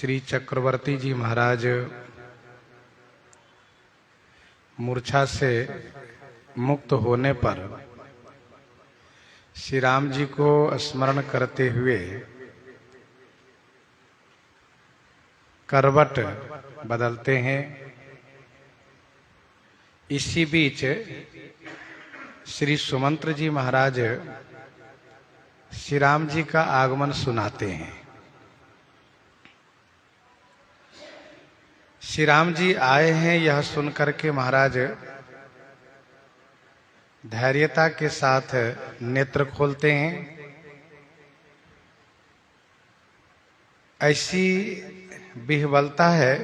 श्री चक्रवर्ती जी महाराज मूर्छा से मुक्त होने पर श्री राम जी को स्मरण करते हुए करवट बदलते हैं। इसी बीच श्री सुमंत्र जी महाराज श्री राम जी का आगमन सुनाते हैं। श्री राम जी आए हैं यह सुनकर के महाराज धैर्यता के साथ नेत्र खोलते हैं। ऐसी विह्वलता है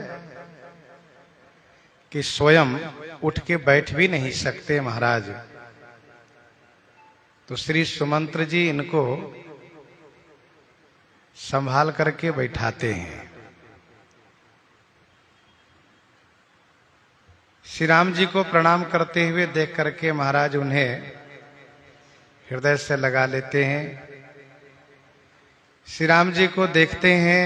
कि स्वयं उठ के बैठ भी नहीं सकते महाराज। तो श्री सुमंत्र जी इनको संभाल करके बैठाते हैं। श्री राम जी को प्रणाम करते हुए देख करके महाराज उन्हें हृदय से लगा लेते हैं। श्री राम जी को देखते हैं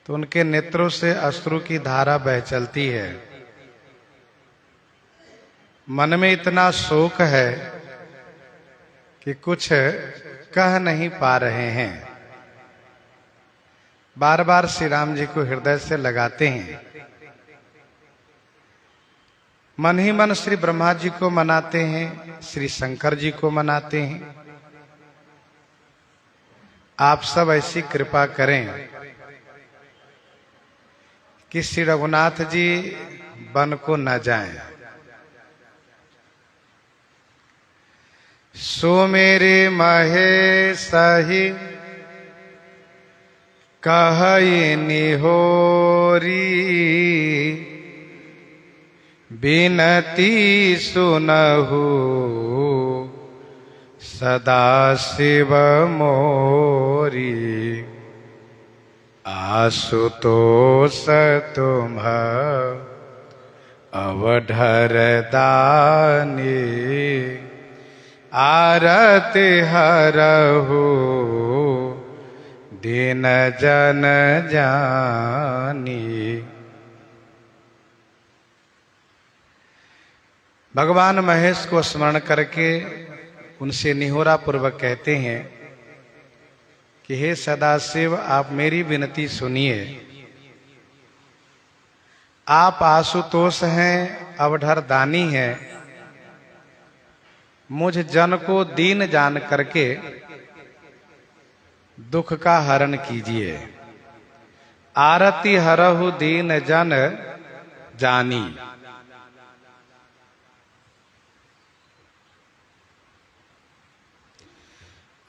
तो उनके नेत्रों से अश्रु की धारा बह चलती है। मन में इतना शोक है कि कुछ कह नहीं पा रहे हैं। बार बार श्री राम जी को हृदय से लगाते हैं। मन ही मन श्री ब्रह्मा जी को मनाते हैं, श्री शंकर जी को मनाते हैं। आप सब ऐसी कृपा करें कि श्री रघुनाथ जी वन को न जाएं। सो मेरे महेश ही कहई निहोरी, बिनती सुनहु सदा शिव मोरी। आशुतोष तुम अवधर दानी, आरति हरहु दीन जन जानी। भगवान महेश को स्मरण करके उनसे निहोरा पूर्वक कहते हैं कि हे सदाशिव, आप मेरी विनती सुनिए। आप आशुतोष हैं, अवधर दानी हैं। मुझ जन को दीन जान करके दुख का हरण कीजिए। आरती हरहु दीन जन जानी।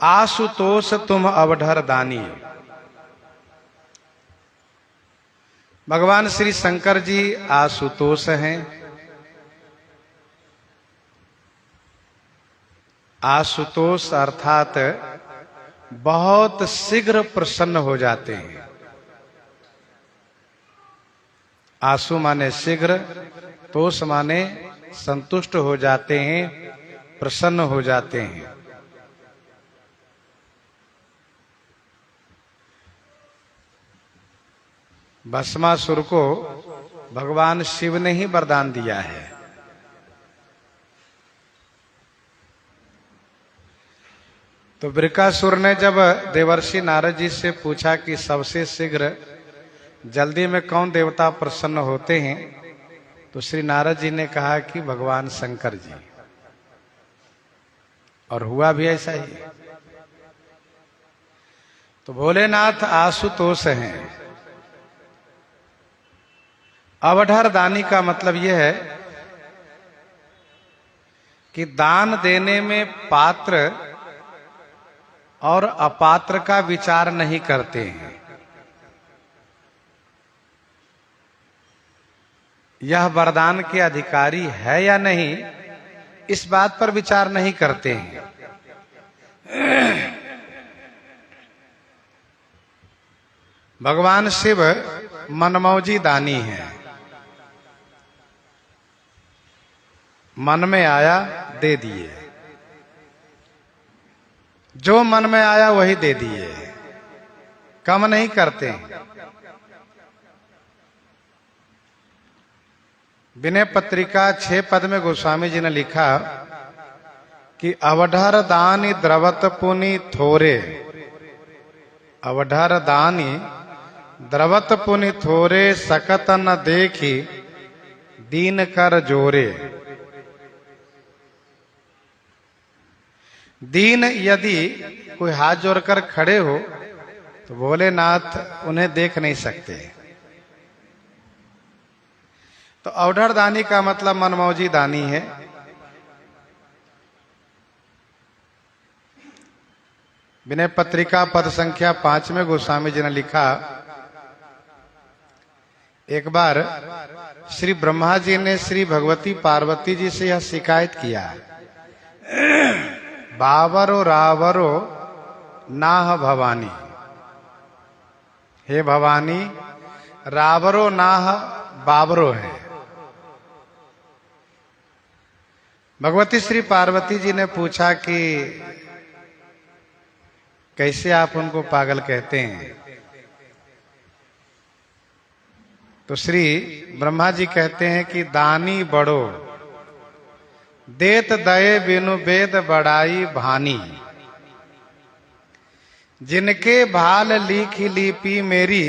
आशुतोष तुम अवधर दानी। भगवान श्री शंकर जी आशुतोष हैं। आशुतोष अर्थात बहुत शीघ्र प्रसन्न हो जाते हैं। आशु माने शीघ्र, तोष माने संतुष्ट हो जाते हैं, प्रसन्न हो जाते हैं। भस्मासुर को भगवान शिव ने ही वरदान दिया है। तो वृकासुर ने जब देवर्षि नारद जी से पूछा कि सबसे शीघ्र जल्दी में कौन देवता प्रसन्न होते हैं, तो श्री नारद जी ने कहा कि भगवान शंकर जी। और हुआ भी ऐसा ही। तो भोलेनाथ आशुतोष हैं। अवधर दानी का मतलब यह है कि दान देने में पात्र और अपात्र का विचार नहीं करते हैं। यह वरदान के अधिकारी है या नहीं, इस बात पर विचार नहीं करते हैं। भगवान शिव मनमौजी दानी हैं। मन में आया दे दिए, जो मन में आया वही दे दिए। कम नहीं करते। विनय पत्रिका 6 पद में गोस्वामी जी ने लिखा कि अवढर दानी द्रवत पुनि थोरे, अवढर दानी द्रवत पुनि थोरे, सकत न देखी दीन कर जोरे। दीन यदि कोई हाथ जोड़कर खड़े हो तो भोलेनाथ उन्हें देख नहीं सकते। तो अवढर दानी का मतलब मनमौजी दानी है। विनय पत्रिका पद संख्या 5 में गोस्वामी जी ने लिखा, एक बार श्री ब्रह्मा जी ने श्री भगवती पार्वती जी से यह शिकायत किया, बावरो रावरो नाह भवानी, हे भवानी रावरो नाह बावरो है। भगवती श्री पार्वती जी ने पूछा कि कैसे आप उनको पागल कहते हैं? तो श्री ब्रह्मा जी कहते हैं कि दानी बड़ो देत दये बिनु वेद बड़ाई भानी, जिनके भाल लिखी लिपि मेरी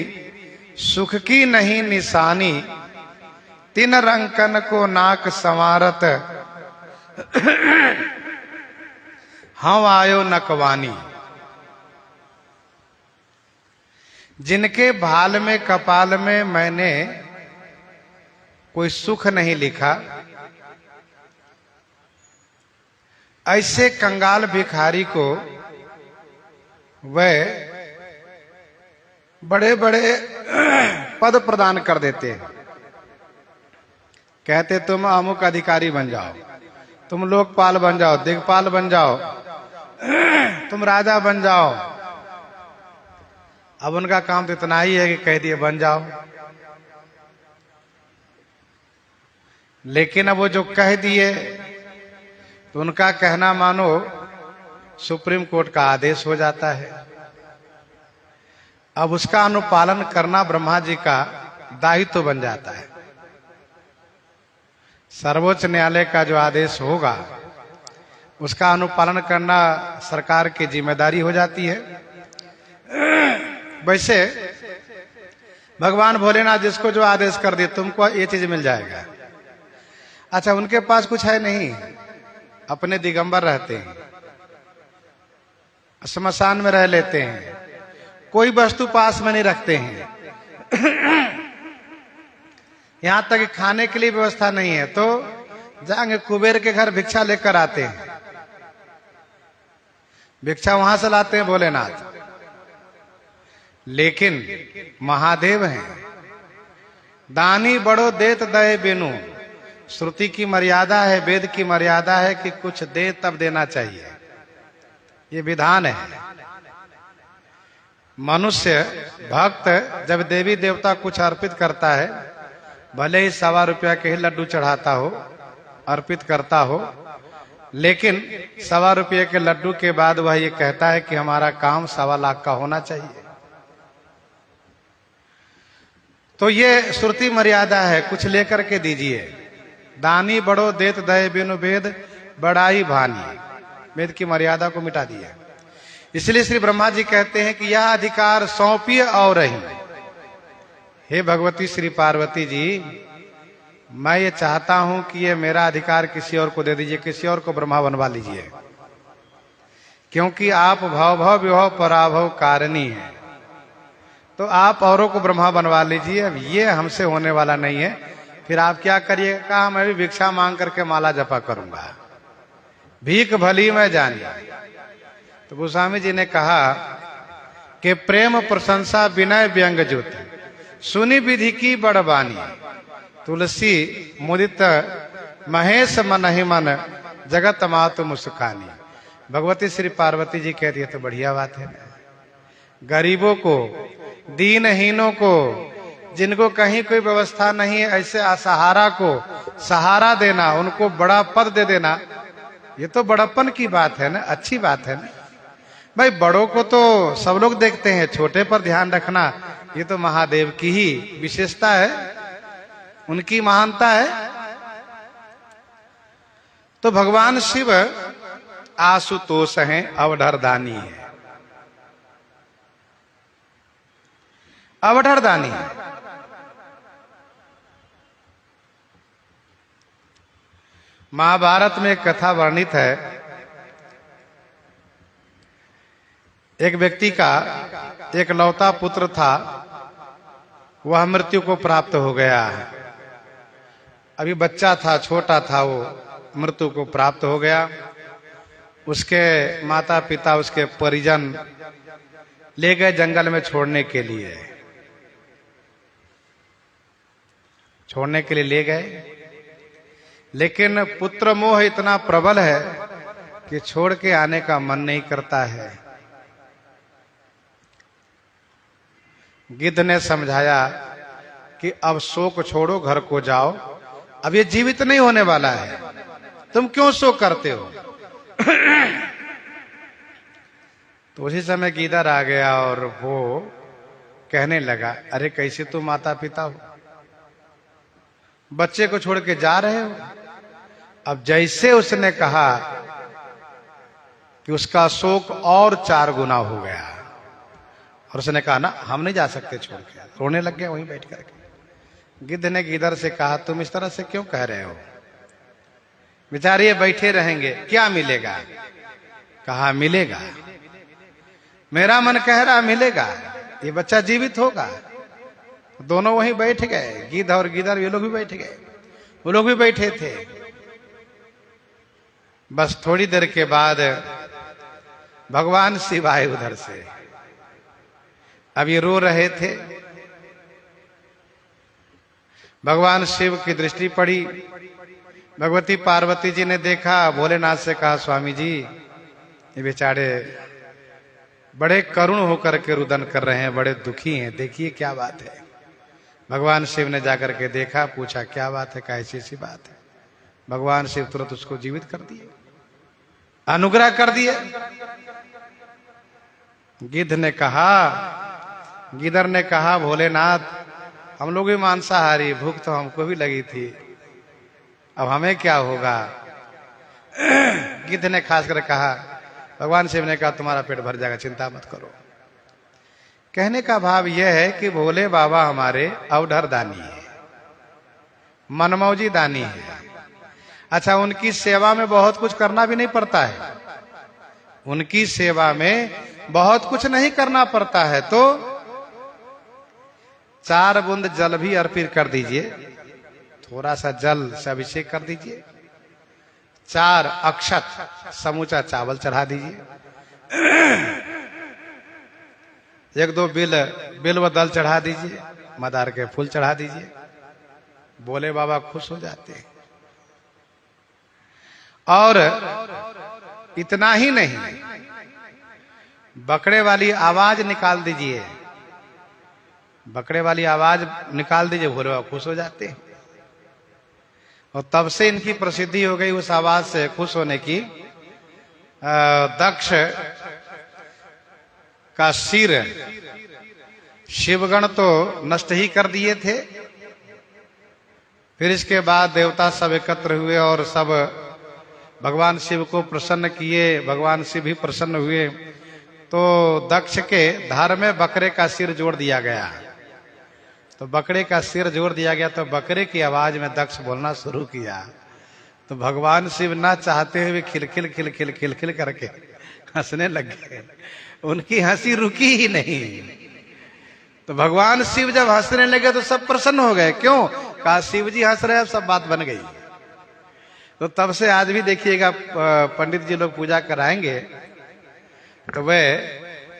सुख की नहीं निशानी, तिन रंकन को नाक संवारत हम आयो नकवानी। जिनके भाल में कपाल में मैंने कोई सुख नहीं लिखा, ऐसे कंगाल भिखारी को वह बड़े बड़े पद प्रदान कर देते हैं। कहते तुम अमुक अधिकारी बन जाओ, तुम लोकपाल बन जाओ, दिग्पाल बन जाओ, तुम राजा बन जाओ। अब उनका काम तो इतना ही है कि कह दिए बन जाओ। लेकिन अब वो जो कह दिए तो उनका कहना मानो सुप्रीम कोर्ट का आदेश हो जाता है। अब उसका अनुपालन करना ब्रह्मा जी का दायित्व बन जाता है। सर्वोच्च न्यायालय का जो आदेश होगा उसका अनुपालन करना सरकार की जिम्मेदारी हो जाती है। वैसे भगवान भोलेनाथ जिसको जो आदेश कर दिए तुमको ये चीज मिल जाएगा। अच्छा, उनके पास कुछ है नहीं, अपने दिगंबर रहते हैं, श्मशान में रह लेते हैं, कोई वस्तु पास में नहीं रखते हैं। यहां तक कि खाने के लिए व्यवस्था नहीं है तो जाएंगे कुबेर के घर भिक्षा लेकर आते हैं। भिक्षा वहां से लाते हैं भोलेनाथ। लेकिन महादेव हैं, दानी बड़ो देत दये बिनु। श्रुति की मर्यादा है, वेद की मर्यादा है कि कुछ दे तब देना चाहिए, ये विधान है। मनुष्य भक्त जब देवी देवता कुछ अर्पित करता है, भले ही 1.25 रुपया के ही लड्डू चढ़ाता हो, अर्पित करता हो, लेकिन 1.25 रुपये के लड्डू के बाद वह ये कहता है कि हमारा काम 1.25 लाख का होना चाहिए। तो ये श्रुति मर्यादा है, कुछ लेकर के दीजिए। दानी बड़ो देत दये बिनु वेद बड़ाई भानी, वेद की मर्यादा को मिटा दिया। इसलिए श्री ब्रह्मा जी कहते हैं कि यह अधिकार सौंपिए और रही। हे भगवती श्री पार्वती जी, मैं ये चाहता हूं कि ये मेरा अधिकार किसी और को दे दीजिए, किसी और को ब्रह्मा बनवा लीजिए, क्योंकि आप भव भव विभव पराभव कारिणी है। तो आप औरों को ब्रह्मा बनवा लीजिए, अब ये हमसे होने वाला नहीं है। फिर आप क्या करिए? कहा मैं भी भिक्षा मांग करके माला जपा करूंगा, भीख भली मैं जानी। तो गोस्वामी जी ने कहा कि प्रेम प्रशंसा विनय व्यंग जुत, सुनी विधि की बड़बानी, तुलसी मुदित महेश मन ही मन, जगत मातु मुस्कानी। भगवती श्री पार्वती जी कहती है तो बढ़िया बात है ना। गरीबों को, दीनहीनों को, जिनको कहीं कोई व्यवस्था नहीं है, ऐसे असहारा को सहारा देना, उनको बड़ा पद दे देना, ये तो बड़प्पन की बात है ना, अच्छी बात है ना। भाई बड़ों को तो सब लोग देखते हैं, छोटे पर ध्यान रखना ये तो महादेव की ही विशेषता है, उनकी महानता है। तो भगवान शिव आशुतोष हैं, अवधरदानी है, अवधरदानी है। महाभारत में एक कथा वर्णित है, एक व्यक्ति का एक लौता पुत्र था, वह मृत्यु को प्राप्त हो गया है। अभी बच्चा था, छोटा था, वो मृत्यु को प्राप्त हो गया। उसके माता पिता, उसके परिजन ले गए जंगल में छोड़ने के लिए, छोड़ने के लिए ले गए। लेकिन पुत्र मोह इतना प्रबल है कि छोड़ के आने का मन नहीं करता है। गिद्ध ने समझाया कि अब शोक छोड़ो, घर को जाओ, अब ये जीवित नहीं होने वाला है, तुम क्यों शोक करते हो। तो उसी समय गिद्ध आ गया और वो कहने लगा, अरे कैसे तुम माता पिता हो, बच्चे को छोड़ के जा रहे हो। अब जैसे उसने कहा कि उसका शोक और 4 गुना हो गया, और उसने कहा ना हम नहीं जा सकते छोड़ के, रोने लग गया वहीं बैठ करके। गिद्ध ने गिद्ध से कहा, तुम इस तरह से क्यों कह रहे हो, बेचारे बैठे रहेंगे, क्या मिलेगा। कहा मिलेगा, मेरा मन कह रहा मिलेगा, ये बच्चा जीवित होगा। दोनों वहीं बैठ गए, गिद्ध और गिद्ध, ये लोग भी बैठ गए, वो लोग भी बैठे थे। बस थोड़ी देर के बाद भगवान शिव आए उधर से। अब ये रो रहे थे, भगवान शिव की दृष्टि पड़ी। भगवती पार्वती जी ने देखा, भोलेनाथ से कहा, स्वामी जी ये बेचारे बड़े करुण होकर के रुदन कर रहे हैं, बड़े दुखी हैं, देखिए क्या बात है। भगवान शिव ने जाकर के देखा, पूछा क्या बात है, कैसी सी बात है। भगवान शिव तुरंत उसको जीवित कर दिए, अनुग्रह कर दिए। गिद्ध ने कहा, गिदर ने कहा, भोलेनाथ हम लोग भी मांसाहारी, भूख तो हमको भी लगी थी, अब हमें क्या होगा। गिद्ध ने खास कर कहा, भगवान शिव ने कहा तुम्हारा पेट भर जाएगा, चिंता मत करो। कहने का भाव यह है कि भोले बाबा हमारे अवधर दानी है, मनमौजी दानी है। अच्छा, उनकी सेवा में बहुत कुछ करना भी नहीं पड़ता है, उनकी सेवा में बहुत कुछ नहीं करना पड़ता है। तो 4 बूंद जल भी अर्पित कर दीजिए, थोड़ा सा जल से अभिषेक कर दीजिए, 4 अक्षत समूचा चावल चढ़ा दीजिए, 1-2 बिल्व दल चढ़ा दीजिए, मदार के फूल चढ़ा दीजिए, बोले बाबा खुश हो जाते हैं। और इतना ही नहीं, बकरे वाली आवाज निकाल दीजिए, बकरे वाली आवाज निकाल दीजिए, भोले बाबा खुश हो जाते हैं। और तब से इनकी प्रसिद्धि हो गई उस आवाज से खुश होने की। दक्ष का सिर शिवगण तो नष्ट ही कर दिए थे, फिर इसके बाद देवता सब एकत्र हुए और सब भगवान शिव को प्रसन्न किए, भगवान शिव भी प्रसन्न हुए। तो दक्ष के धर में बकरे का सिर जोड़ दिया गया, तो बकरे का सिर जोड़ दिया गया, तो बकरे की आवाज में दक्ष बोलना शुरू किया। तो भगवान शिव ना चाहते हुए खिलखिल खिलखिल खिलखिल करके हंसने लग गए, उनकी हंसी रुकी ही नहीं। तो भगवान शिव जब हंसने लगे तो सब प्रसन्न हो गए, क्यों, कहा शिव जी हंस रहे, अब सब बात बन गई। तो तब से आज भी देखिएगा पंडित जी लोग पूजा कराएंगे तो वे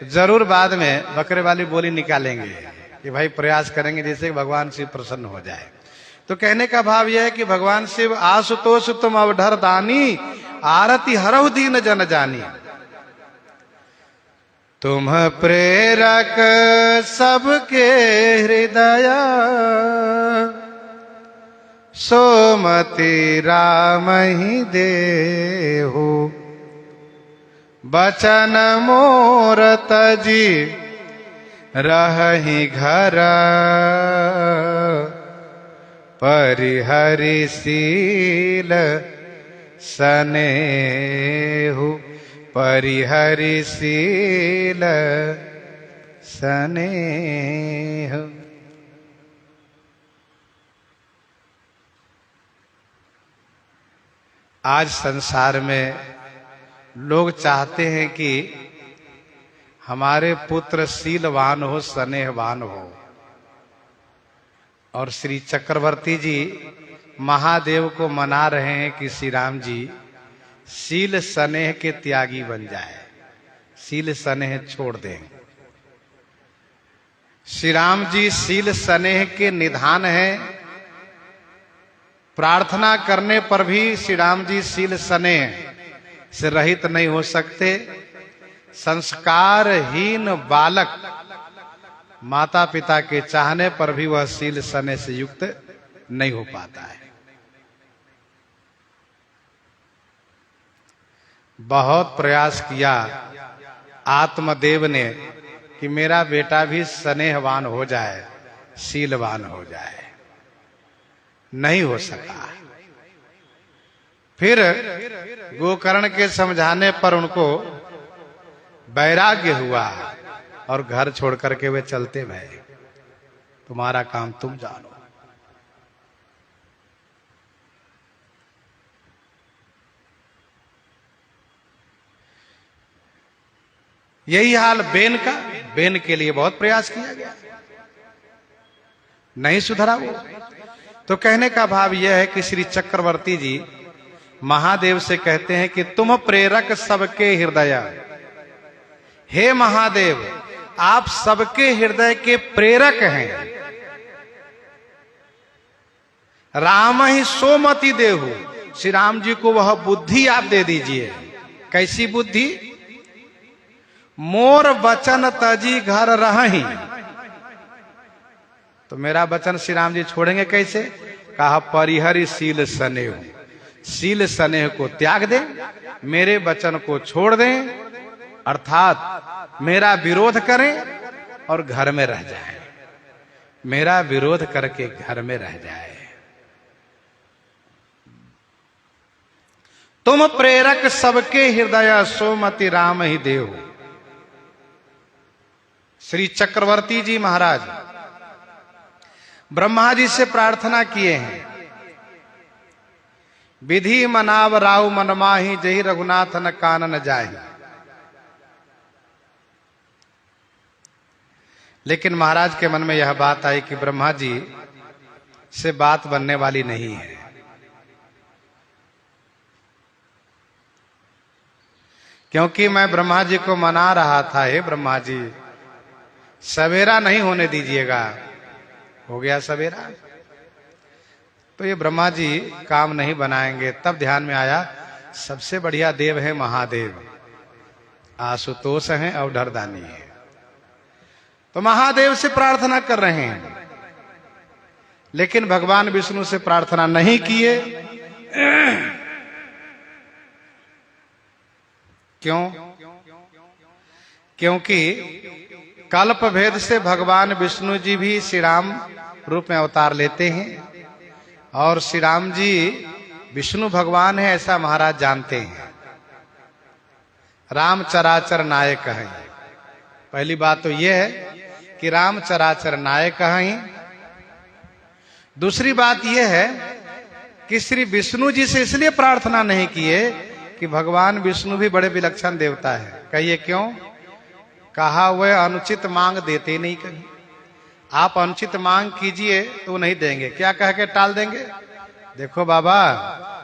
जरूर बाद में बकरे वाली बोली निकालेंगे कि भाई प्रयास करेंगे जैसे भगवान शिव प्रसन्न हो जाए। तो कहने का भाव यह है कि भगवान शिव आशुतोष तुम अवधर दानी, आरती हरहु दीन जन जानी। तुम प्रेरक सबके हृदय, सोमति राम ही देहु। बचन मोर तजी रहि घर, परिहरिशील सनेहु, परिहरिशील सनेहु। आज संसार में लोग चाहते हैं कि हमारे पुत्र शीलवान हो, स्नेहवान हो। और श्री चक्रवर्ती जी महादेव को मना रहे हैं कि श्री राम जी शील स्नेह के त्यागी बन जाए, शील स्नेह छोड़ दें। श्री राम जी शील स्नेह के निधान हैं। प्रार्थना करने पर भी श्री राम जी शील स्नेह से रहित नहीं हो सकते। संस्कारहीन बालक माता पिता के चाहने पर भी वह शील स्नेह से युक्त नहीं हो पाता है। बहुत प्रयास किया आत्मदेव ने कि मेरा बेटा भी स्नेहवान हो जाए, शीलवान हो जाए, नहीं हो सका। फिर गोकर्ण के समझाने पर उनको वैराग्य हुआ और घर छोड़ करके वे चलते भय। तुम्हारा काम तुम जानो। यही हाल बेन का। बेन के लिए बहुत प्रयास किया गया, नहीं सुधरा वो। तो कहने का भाव यह है कि श्री चक्रवर्ती जी महादेव से कहते हैं कि तुम प्रेरक सबके हृदय, हे महादेव आप सबके हृदय के प्रेरक हैं। राम ही सोमति देहु, श्री राम जी को वह बुद्धि आप दे दीजिए। कैसी बुद्धि? मोर वचन तजी घर रही। तो मेरा वचन श्री राम जी छोड़ेंगे कैसे? कहा परिहरि शील स्नेह, शील स्नेह को त्याग दें, मेरे वचन को छोड़ दें, अर्थात मेरा विरोध करें और घर में रह जाएं। मेरा विरोध करके घर में रह जाए। तुम प्रेरक सबके हृदय, सोमति राम ही देव। श्री चक्रवर्ती जी महाराज ब्रह्मा जी से प्रार्थना किए हैं, विधि मनाव राव मनमाही, जही रघुनाथ न कानन जाहि। लेकिन महाराज के मन में यह बात आई कि ब्रह्मा जी से बात बनने वाली नहीं है। क्योंकि मैं ब्रह्मा जी को मना रहा था, हे ब्रह्मा जी सवेरा नहीं होने दीजिएगा। हो गया सवेरा, तो ये ब्रह्मा जी काम नहीं बनाएंगे। तब ध्यान में आया सबसे बढ़िया देव है महादेव, आशुतोष हैं और डरदानी है। तो महादेव से प्रार्थना कर रहे हैं, लेकिन भगवान विष्णु से प्रार्थना नहीं किए। क्यों? क्योंकि कल्प भेद से भगवान विष्णु जी भी श्री राम रूप में अवतार लेते हैं और श्री राम जी विष्णु भगवान है ऐसा महाराज जानते हैं। राम चराचर नायक है। पहली बात तो यह है कि राम चराचर नायक हैं। दूसरी बात यह है कि श्री विष्णु जी से इसलिए प्रार्थना नहीं किए कि भगवान विष्णु भी बड़े विलक्षण देवता है। कहिए क्यों? कहा वह अनुचित मांग देते नहीं कहीं। आप अनुचित मांग कीजिए तो नहीं देंगे। क्या कह के टाल देंगे? देखो बाबा,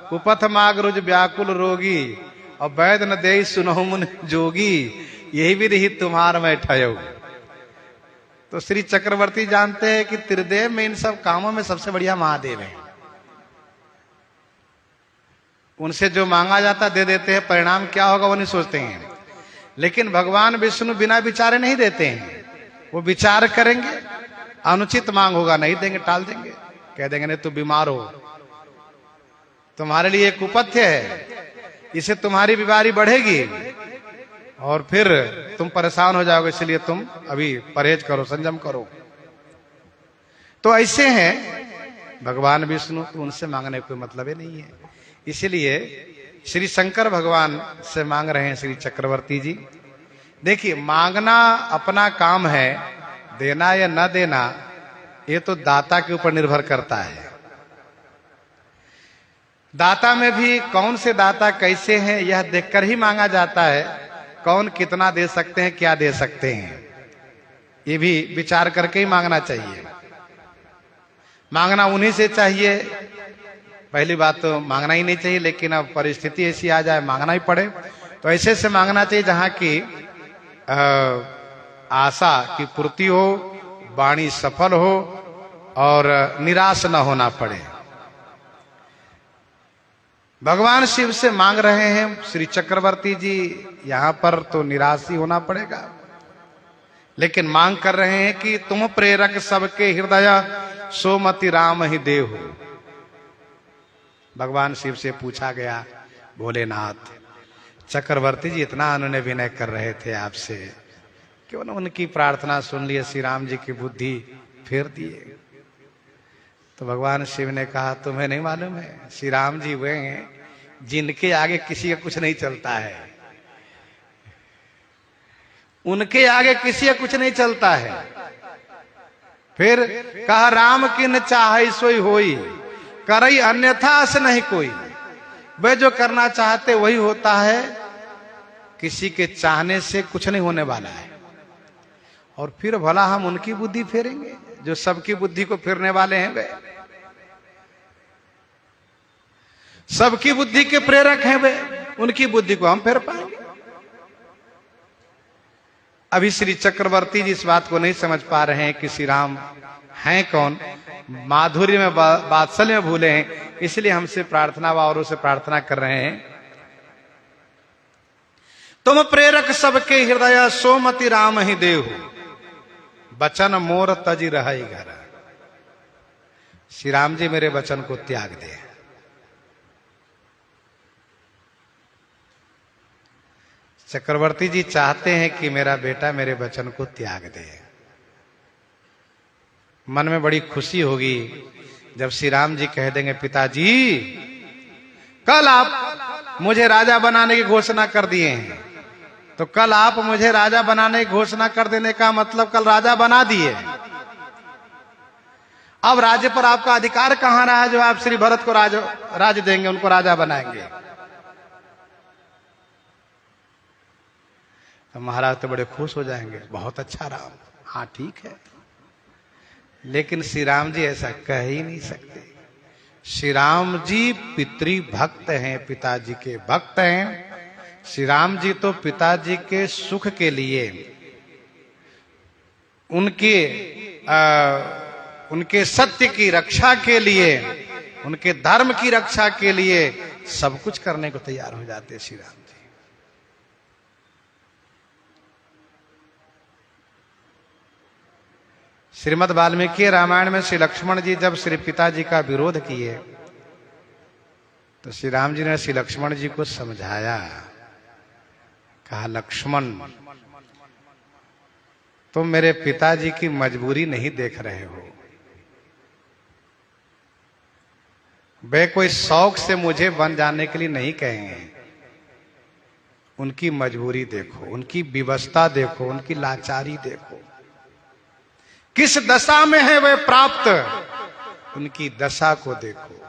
कुपथ माग रुज व्याकुल रोगी और वैद न दे सुनहु मुन जोगी, यही भी रही तुम्हार में ठयो। तो श्री चक्रवर्ती जानते हैं कि त्रिदेव में इन सब कामों में सबसे बढ़िया महादेव है। उनसे जो मांगा जाता दे देते हैं, परिणाम क्या होगा वो नहीं सोचते हैं। लेकिन भगवान विष्णु बिना विचारे नहीं देते हैं, वो विचार करेंगे। अनुचित मांग होगा नहीं देंगे, टाल देंगे, कह देंगे नहीं तू बीमार हो, तुम्हारे लिए कुपथ्य है, इसे तुम्हारी बीमारी बढ़ेगी। और फिर तुम परेशान हो जाओगे, इसलिए तुम अभी परहेज करो, संयम करो। तो ऐसे हैं भगवान विष्णु, तो उनसे मांगने कोई मतलब ही नहीं है। इसीलिए श्री शंकर भगवान से मांग रहे हैं श्री चक्रवर्ती जी। देखिए, मांगना अपना काम है, देना या न देना ये तो दाता के ऊपर निर्भर करता है। दाता में भी कौन से दाता कैसे हैं यह देखकर ही मांगा जाता है। कौन कितना दे सकते हैं, क्या दे सकते हैं, ये भी विचार करके ही मांगना चाहिए। मांगना उन्हीं से चाहिए। पहली बात तो मांगना ही नहीं चाहिए, लेकिन अब परिस्थिति ऐसी आ जाए मांगना ही पड़े, तो ऐसे से मांगना चाहिए जहां की आशा की पूर्ति हो, वाणी सफल हो और निराश न होना पड़े। भगवान शिव से मांग रहे हैं श्री चक्रवर्ती जी, यहां पर तो निराश ही होना पड़ेगा, लेकिन मांग कर रहे हैं कि तुम प्रेरक सबके हृदय सोमति राम ही देहु। भगवान शिव से पूछा गया, भोलेनाथ चक्रवर्ती जी इतना उन्होंने विनय कर रहे थे आपसे, क्यों ना उनकी प्रार्थना सुन लिए, श्री राम जी की बुद्धि फेर दिए। तो भगवान शिव ने कहा, तुम्हें नहीं मालूम है, श्री राम जी वे हैं जिनके आगे किसी का कुछ नहीं चलता है, उनके आगे किसी का कुछ नहीं चलता है। फिर कहा, राम किन चाहे सोई होई, करई अन्यथा से नहीं कोई। वे जो करना चाहते वही होता है, किसी के चाहने से कुछ नहीं होने वाला है। और फिर भला हम उनकी बुद्धि फेरेंगे जो सबकी बुद्धि को फेरने वाले हैं। वे सबकी बुद्धि के प्रेरक हैं, वे उनकी बुद्धि को हम फेर पाएंगे। अभी श्री चक्रवर्ती जी इस बात को नहीं समझ पा रहे हैं कि श्री राम हैं कौन, माधुर्य में वात्सल्य में भूले हैं, इसलिए हमसे प्रार्थना व औरों से प्रार्थना कर रहे हैं। तुम प्रेरक सबके हृदय सोमति राम ही देहु, बचन मोर तजी रही घर। श्री राम जी मेरे वचन को त्याग दे। चक्रवर्ती जी चाहते हैं कि मेरा बेटा मेरे वचन को त्याग दे। मन में बड़ी खुशी होगी जब श्री राम जी कह देंगे, पिताजी कल आप मुझे राजा बनाने की घोषणा कर दिए हैं, तो कल आप मुझे राजा बनाने की घोषणा कर देने का मतलब कल राजा बना दिए। अब राज्य पर आपका अधिकार कहां रहा जो आप श्री भरत को राज देंगे, उनको राजा बनाएंगे। तो महाराज तो बड़े खुश हो जाएंगे, बहुत अच्छा राम, हाँ ठीक है। लेकिन श्री राम जी ऐसा कह ही नहीं सकते। श्री राम जी पितृ भक्त हैं, पिताजी के भक्त हैं। श्री राम जी तो पिताजी के सुख के लिए, उनके सत्य की रक्षा के लिए, उनके धर्म की रक्षा के लिए सब कुछ करने को तैयार हो जाते श्री राम जी। श्रीमद् वाल्मीकि रामायण में श्री लक्ष्मण जी जब श्री पिताजी का विरोध किए, तो श्री राम जी ने श्री लक्ष्मण जी को समझाया। कहा, लक्ष्मण तुम मेरे पिताजी की मजबूरी नहीं देख रहे हो। वे कोई शौक से मुझे बन जाने के लिए नहीं कहेंगे। उनकी मजबूरी देखो, उनकी विवशता देखो, उनकी लाचारी देखो, किस दशा में है वे प्राप्त, उनकी दशा को देखो।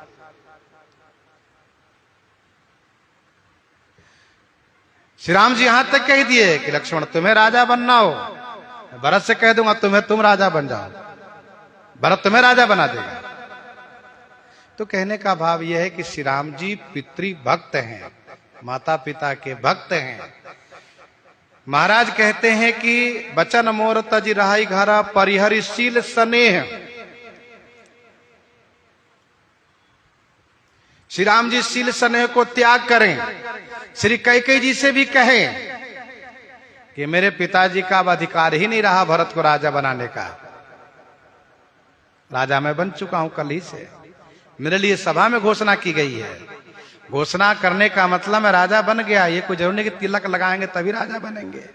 श्री राम जी यहां तक कह दिए कि लक्ष्मण तुम्हें राजा बनना हो, भरत से कह दूंगा तुम राजा बन जाओ, भरत तुम्हें राजा बना देगा। तो कहने का भाव यह है कि श्री राम जी पितृ भक्त हैं, माता पिता के भक्त हैं। महाराज कहते हैं कि बचन मोर तज रहाई घरा, परिहरिशील स्नेह। श्री राम जी शील स्नेह को त्याग करें। श्री कैकेयी जी से भी कहें कि मेरे पिताजी का अब अधिकार ही नहीं रहा भरत को राजा बनाने का। राजा मैं बन चुका हूं कल ही से, मेरे लिए सभा में घोषणा की गई है। घोषणा करने का मतलब मैं राजा बन गया, ये कोई जरूरी नहीं कि तिलक लगाएंगे तभी राजा बनेंगे।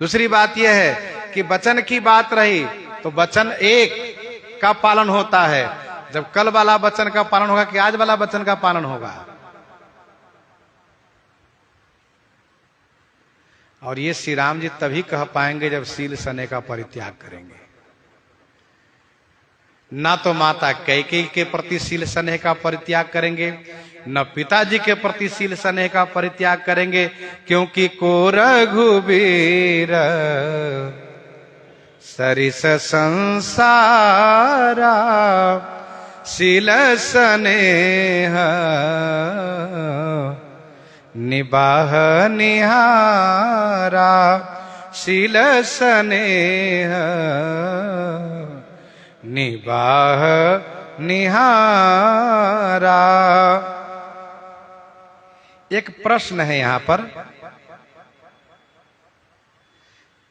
दूसरी बात यह है कि वचन की बात रही तो वचन एक का पालन होता है। जब कल वाला वचन का पालन होगा कि आज वाला वचन का पालन होगा। और ये श्री राम जी तभी कह पाएंगे जब सील सने का परित्याग करेंगे। ना तो माता कैकेयी के प्रति सील स्नेह का परित्याग करेंगे, न पिताजी के प्रति सील स्नेह का परित्याग करेंगे, क्योंकि को रघुबीर सरिस संसारा सील स्नेह निबाह निहारा सील स्नेह निबाह निहारा। एक प्रश्न है यहां पर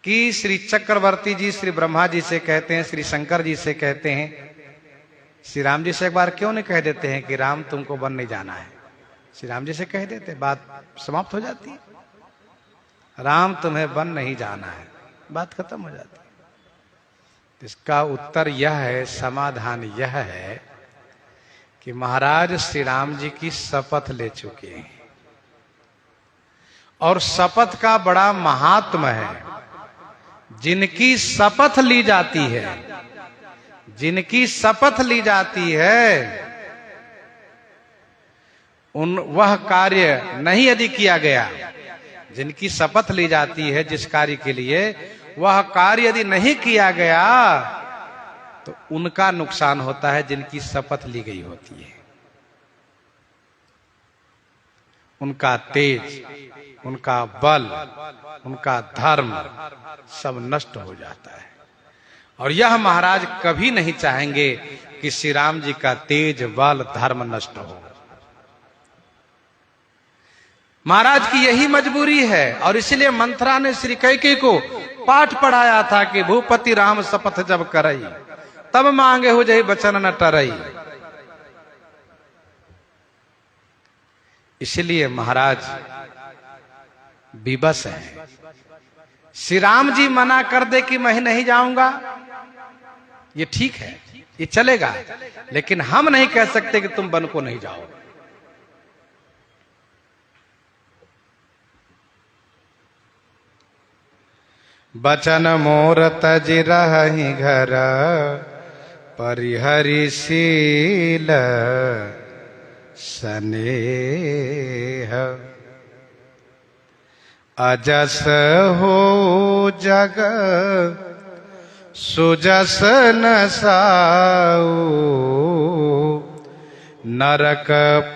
कि श्री चक्रवर्ती जी श्री ब्रह्मा जी से कहते हैं, श्री शंकर जी से कहते हैं, श्री राम जी से एक बार क्यों नहीं कह देते हैं कि राम तुमको वन नहीं जाना है? श्री राम जी से कह देते, बात समाप्त हो जाती है। राम तुम्हें वन नहीं जाना है, बात खत्म हो जाती है। इसका उत्तर यह है, समाधान यह है कि महाराज श्री राम जी की शपथ ले चुके हैं और शपथ का बड़ा महात्म है। जिनकी शपथ ली जाती है, जिनकी शपथ ली जाती है, वह कार्य नहीं यदि किया गया, जिनकी शपथ ली जाती है जिस कार्य के लिए, वह कार्य यदि नहीं किया गया तो उनका नुकसान होता है जिनकी शपथ ली गई होती है। उनका तेज, उनका बल, उनका धर्म सब नष्ट हो जाता है। और यह महाराज कभी नहीं चाहेंगे कि श्री राम जी का तेज, बल, धर्म नष्ट हो। महाराज की यही मजबूरी है और इसलिए मंथरा ने श्री कैकेयी को पाठ पढ़ाया था कि भूपति राम शपथ जब करई, तब मांगे हो जही बचन न टरई। इसलिए महाराज विवश है। श्री राम जी मना कर दे कि मैं नहीं जाऊंगा, ये ठीक है, ये चलेगा, लेकिन हम नहीं कह सकते कि तुम वन को नहीं जाओ। बचन मोर तज रहि घर परिहरि सील स्नेह अजस हो जग सुजस न साऊ नरक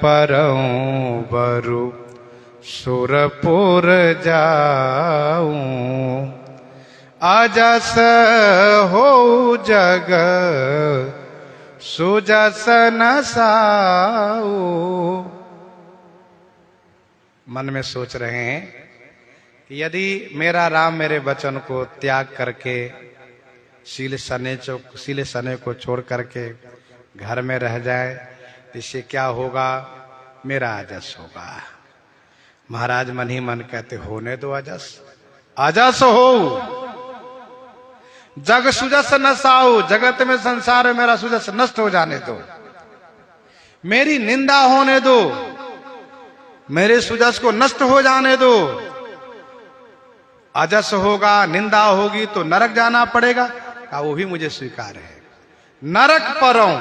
परऊं बरु सुरपुर जाऊं अजस हो जग सुजस न साऊ। मन में सोच रहे हैं कि यदि मेरा राम मेरे वचन को त्याग करके सील सने को छोड़ करके घर में रह जाए, इससे क्या होगा? मेरा अजस होगा। महाराज मन ही मन कहते, होने दो अजस, अजस हो जग सुजस न साऊ, जगत में संसार में मेरा सुजस नष्ट हो जाने दो, मेरी निंदा होने दो, मेरे सुजस को नष्ट हो जाने दो। अजस होगा, निंदा होगी तो नरक जाना पड़ेगा, का वो भी मुझे स्वीकार है। नरक परऊं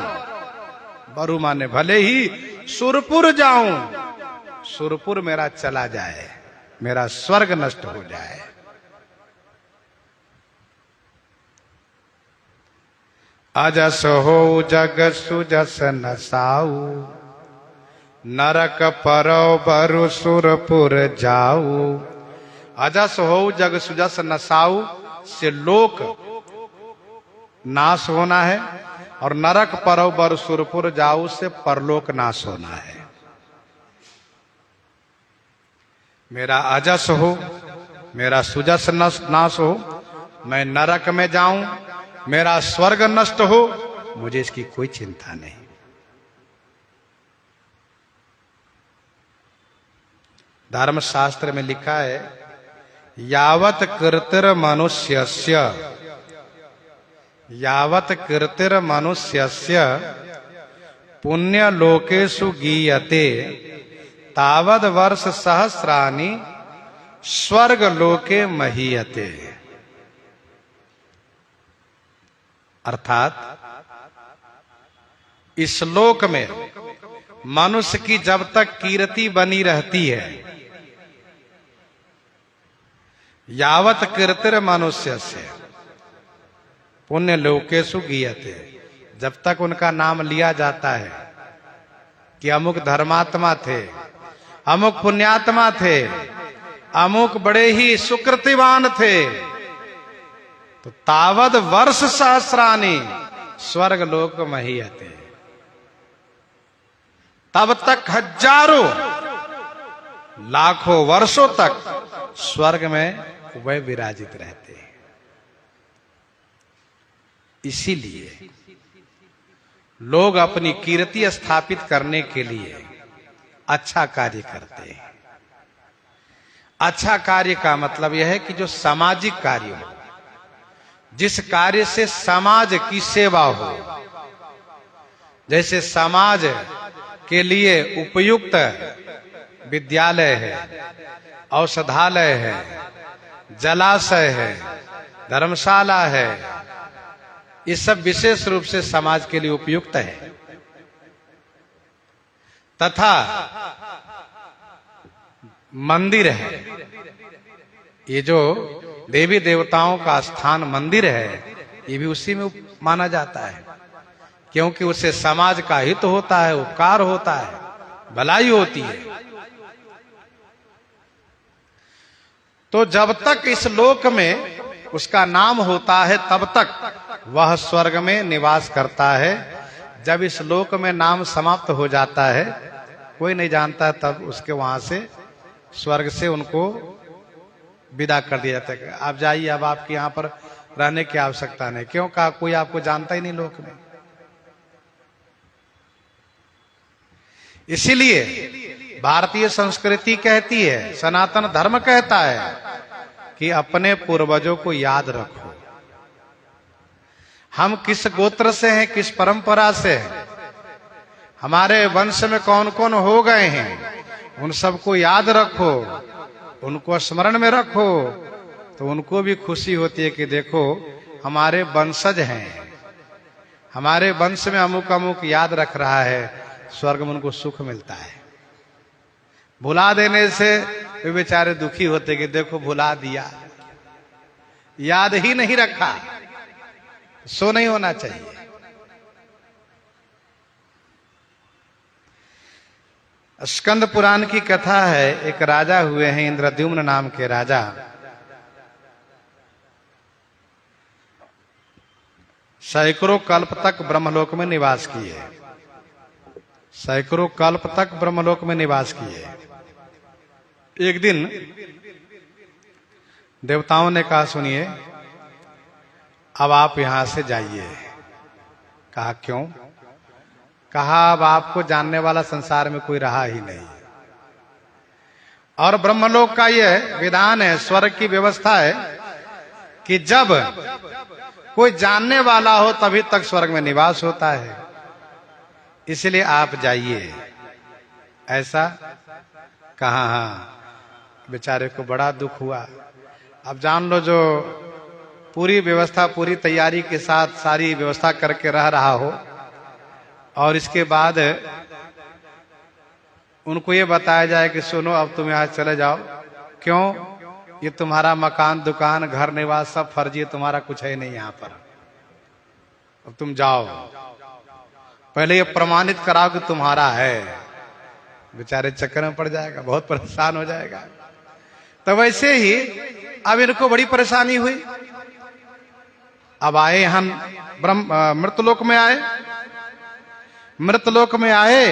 बरु माने भले ही सुरपुर जाऊं, सुरपुर मेरा चला जाए, मेरा स्वर्ग नष्ट हो जाए। अजस हो जग सुजस न साऊ नरक परौ बरु सुरपुर जाऊ। अजस हो जग सुजस न साऊ से लोक नाश होना है और नरक परौ बरु सुरपुर जाऊ से परलोक नाश होना है। मेरा अजस हो, मेरा सुजस नाश हो, मैं नरक में जाऊं, मेरा स्वर्ग नष्ट हो, मुझे इसकी कोई चिंता नहीं। धर्मशास्त्र में लिखा है, यावत कीर्तिर मनुष्यस्य, यावत कीर्तिर मनुष्यस्य पुण्य लोकेषु गीयते तावद वर्ष सहस्राणि स्वर्ग लोके महीयते। अर्थात इस लोक में मनुष्य की जब तक कीर्ति बनी रहती है, यावत कीर्तिर मनुष्य से पुण्य लोकेषु गीयते, जब तक उनका नाम लिया जाता है कि अमुक धर्मात्मा थे, अमुक पुण्यात्मा थे, अमुक बड़े ही सुकृतिवान थे, तो तावद वर्ष सहस्राणि स्वर्ग लोक महीयते, तब तक हजारों लाखों वर्षों तक स्वर्ग में वह विराजित रहते हैं। इसीलिए लोग अपनी कीर्ति स्थापित करने के लिए अच्छा कार्य करते हैं। अच्छा कार्य का मतलब यह है कि जो सामाजिक कार्य हो, जिस कार्य से समाज की सेवा हो, जैसे समाज के लिए उपयुक्त विद्यालय है, औषधालय है, जलाशय है, धर्मशाला है, ये सब विशेष रूप से समाज के लिए उपयुक्त है। तथा मंदिर है, ये जो देवी देवताओं का स्थान मंदिर है, ये भी उसी में माना जाता है, क्योंकि उससे समाज का हित होता है, उपकार होता है, भलाई होती है। तो जब तक इस लोक में उसका नाम होता है, तब तक वह स्वर्ग में निवास करता है। जब इस लोक में नाम समाप्त हो जाता है, कोई नहीं जानता, तब उसके वहां से स्वर्ग से उनको विदा कर दिया जाता है। आप जाइए, अब आपके यहाँ पर रहने की आवश्यकता नहीं। क्यों? कहा कोई आपको जानता ही नहीं लोक में। इसीलिए भारतीय संस्कृति कहती है, सनातन धर्म कहता है कि अपने पूर्वजों को याद रखो। हम किस गोत्र से हैं, किस परंपरा से हैं, हमारे वंश में कौन कौन हो गए हैं, उन सबको याद रखो, उनको स्मरण में रखो, तो उनको भी खुशी होती है कि देखो हमारे वंशज हैं, हमारे वंश में अमुक अमुक याद रख रहा है, स्वर्ग में उनको सुख मिलता है। भुला देने से वे बेचारे दुखी होते कि देखो भुला दिया, याद ही नहीं रखा। सो नहीं होना चाहिए। स्कंद पुराण की कथा है, एक राजा हुए हैं, इंद्रद्युम्न नाम के राजा। सैकड़ों कल्प तक ब्रह्मलोक में निवास किए, सैकड़ों कल्प तक ब्रह्मलोक में निवास किए। एक दिन देवताओं ने कहा, सुनिए अब आप यहां से जाइए। कहा क्यों? कहा अब आपको जानने वाला संसार में कोई रहा ही नहीं, और ब्रह्मलोक का यह विधान है, स्वर्ग की व्यवस्था है कि जब कोई जानने वाला हो तभी तक स्वर्ग में निवास होता है, इसलिए आप जाइए। ऐसा कहा। हाँ, बेचारे को बड़ा दुख हुआ। अब जान लो, जो पूरी व्यवस्था, पूरी तैयारी के साथ सारी व्यवस्था करके रह रहा हो, और इसके बाद उनको ये बताया जाए कि सुनो अब तुम यहाँ चले जाओ। क्यों? ये तुम्हारा मकान, दुकान, घर, निवास सब फर्जी, तुम्हारा कुछ है नहीं यहाँ पर, अब तुम जाओ, पहले ये प्रमाणित कराओ कि तुम्हारा है। बेचारे चक्कर में पड़ जाएगा, बहुत परेशान हो जाएगा। तो वैसे ही अब इनको बड़ी परेशानी हुई। अब आए हम मृतलोक में आए। मृतलोक में आए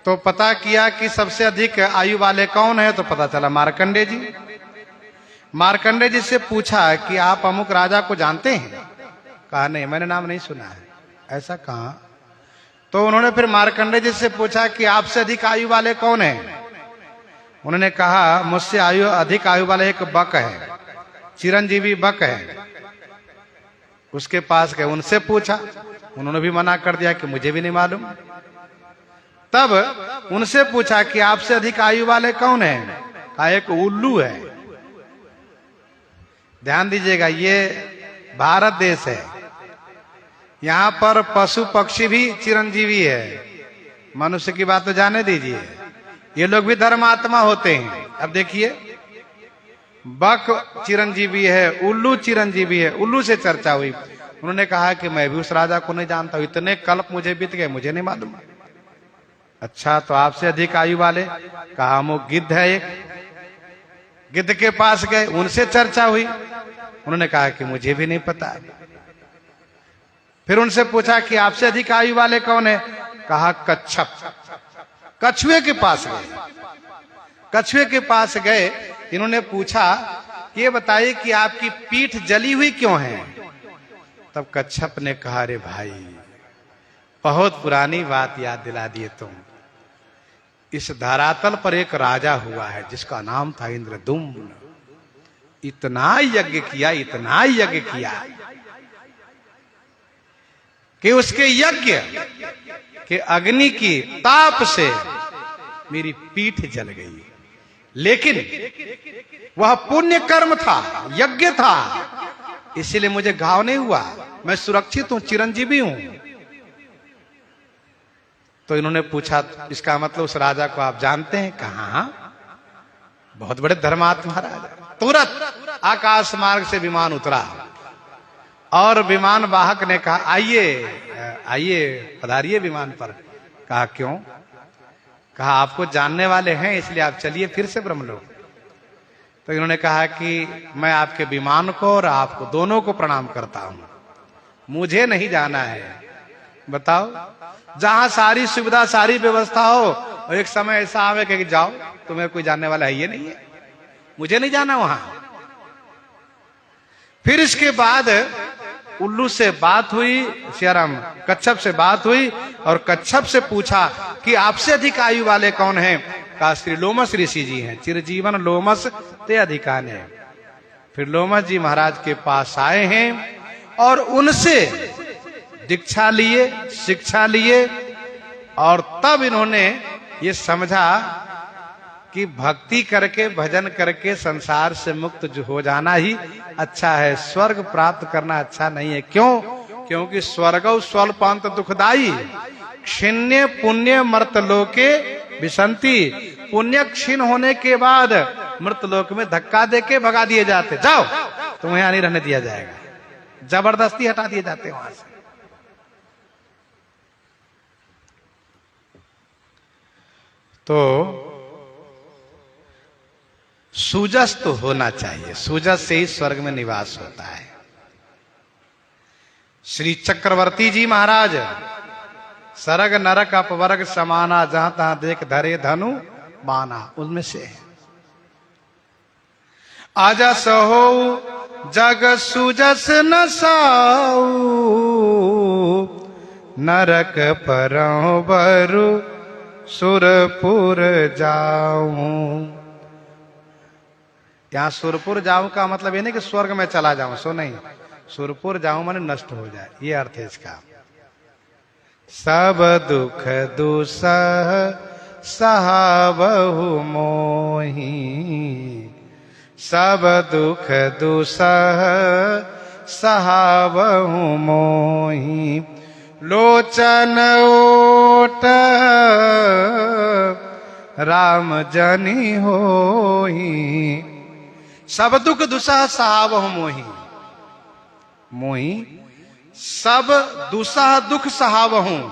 तो पता किया कि सबसे अधिक आयु वाले कौन है, तो पता चला मार्कंडे जी। मार्कंडे जी से पूछा कि आप अमुक राजा को जानते हैं? कहा नहीं, मैंने नाम नहीं सुना है। ऐसा कहा? तो उन्होंने फिर मार्कंडे जी से पूछा कि आपसे अधिक आयु वाले कौन हैं? उन्होंने कहा मुझसे अधिक आयु वाला एक बक है, चिरंजीवी बक है, उसके पास गए, उनसे पूछा, उन्होंने भी मना कर दिया कि मुझे भी नहीं मालूम। तब उनसे पूछा कि आपसे अधिक आयु वाले कौन हैं? कहा एक उल्लू है। ध्यान दीजिएगा, ये भारत देश है, यहां पर पशु पक्षी भी चिरंजीवी है, मनुष्य की बात तो जाने दीजिए, ये लोग भी धर्मात्मा होते हैं। अब देखिए, बक चिरंजीवी है, उल्लू चिरंजीवी है, उल्लू से चर्चा हुई। उन्होंने कहा कि मैं भी उस राजा को नहीं जानता हूं, इतने कल्प मुझे बीत गए, मुझे नहीं मालूम। अच्छा, तो आपसे अधिक आयु वाले? कहा वो गिद्ध है एक, गिद्ध के पास गए, उनसे चर्चा हुई, उन्होंने कहा कि मुझे भी नहीं पता। फिर उनसे पूछा कि आपसे अधिक आयु वाले कौन है? कहा कच्छप। कछुए के पास गए, कछुए के पास गए, इन्होंने पूछा ये बताइए कि आपकी पीठ जली हुई क्यों है? तब कच्छप ने कहा, अरे भाई, बहुत पुरानी बात याद दिला दिए तुम। इस धरातल पर एक राजा हुआ है जिसका नाम था इंद्रदुम्न। इतना यज्ञ किया, इतना यज्ञ किया कि उसके यज्ञ के अग्नि की ताप से मेरी पीठ जल गई। लेकिन वह पुण्य कर्म था, यज्ञ था, इसीलिए मुझे घाव नहीं हुआ, मैं सुरक्षित हूं, चिरंजीवी हूं। तो इन्होंने पूछा, इसका मतलब उस राजा को आप जानते हैं? कहा बहुत बड़े धर्मात्मा राजा। तुरंत आकाश मार्ग से विमान उतरा और विमान वाहक ने कहा, आइए आइए, पधारिए विमान पर। कहा क्यों? कहा आपको जानने वाले हैं, इसलिए आप चलिए फिर से ब्रह्मलोक। तो इन्होंने कहा कि मैं आपके विमान को और आपको दोनों को प्रणाम करता हूं, मुझे नहीं जाना है। बताओ, जहां सारी सुविधा, सारी व्यवस्था हो और एक समय ऐसा आवे कि जाओ, तुम्हें कोई जानने वाला है ये नहीं है, मुझे नहीं जाना वहां। फिर इसके बाद उल्लू से बात हुई, श्रीराम कच्छप से बात हुई और कच्छप से पूछा कि आपसे अधिक आयु वाले कौन हैं? कहा श्री लोमस ऋषि जी हैं, चिरजीवन लोमस ते अधिकान है। फिर लोमस जी महाराज के पास आए हैं और उनसे दीक्षा लिए, शिक्षा लिए, और तब इन्होंने ये समझा कि भक्ति करके, भजन करके संसार से मुक्त जो हो जाना ही अच्छा है, स्वर्ग प्राप्त करना अच्छा नहीं है। क्यों? क्योंकि स्वर्गौ स्वल्पांत दुखदाई, क्षीण्य पुण्य मर्तलोके विसंति। पुण्य क्षीण होने के बाद मृतलोक में धक्का देके भगा दिए जाते, जाओ तुम्हें यहां नहीं रहने दिया जाएगा, जबरदस्ती हटा दिए जाते वहां से। तो सूजस तो होना चाहिए, सूजस से ही स्वर्ग में निवास होता है। श्री चक्रवर्ती जी महाराज, सरग नरक अपवर्ग समाना, जहां तहां देख धरे धनु बाना, उनमें से है। आजस हो जग सुजस न साऊ, नरक परौ बरु सुरपुर जाऊं। यहां सुरपुर जाऊं का मतलब ये नहीं कि स्वर्ग में चला जाऊं, सो नहीं, सुरपुर जाऊं माने नष्ट हो जाए, ये अर्थ है इसका। सब दुख दुसह सहाबहु मोही, सब दुख दुसह सहाबहु मोही, लोचन ओट राम जनी होही। सब दुख दुसह सहावहु मोही, मोही सब दुसह दुख सहावहूं,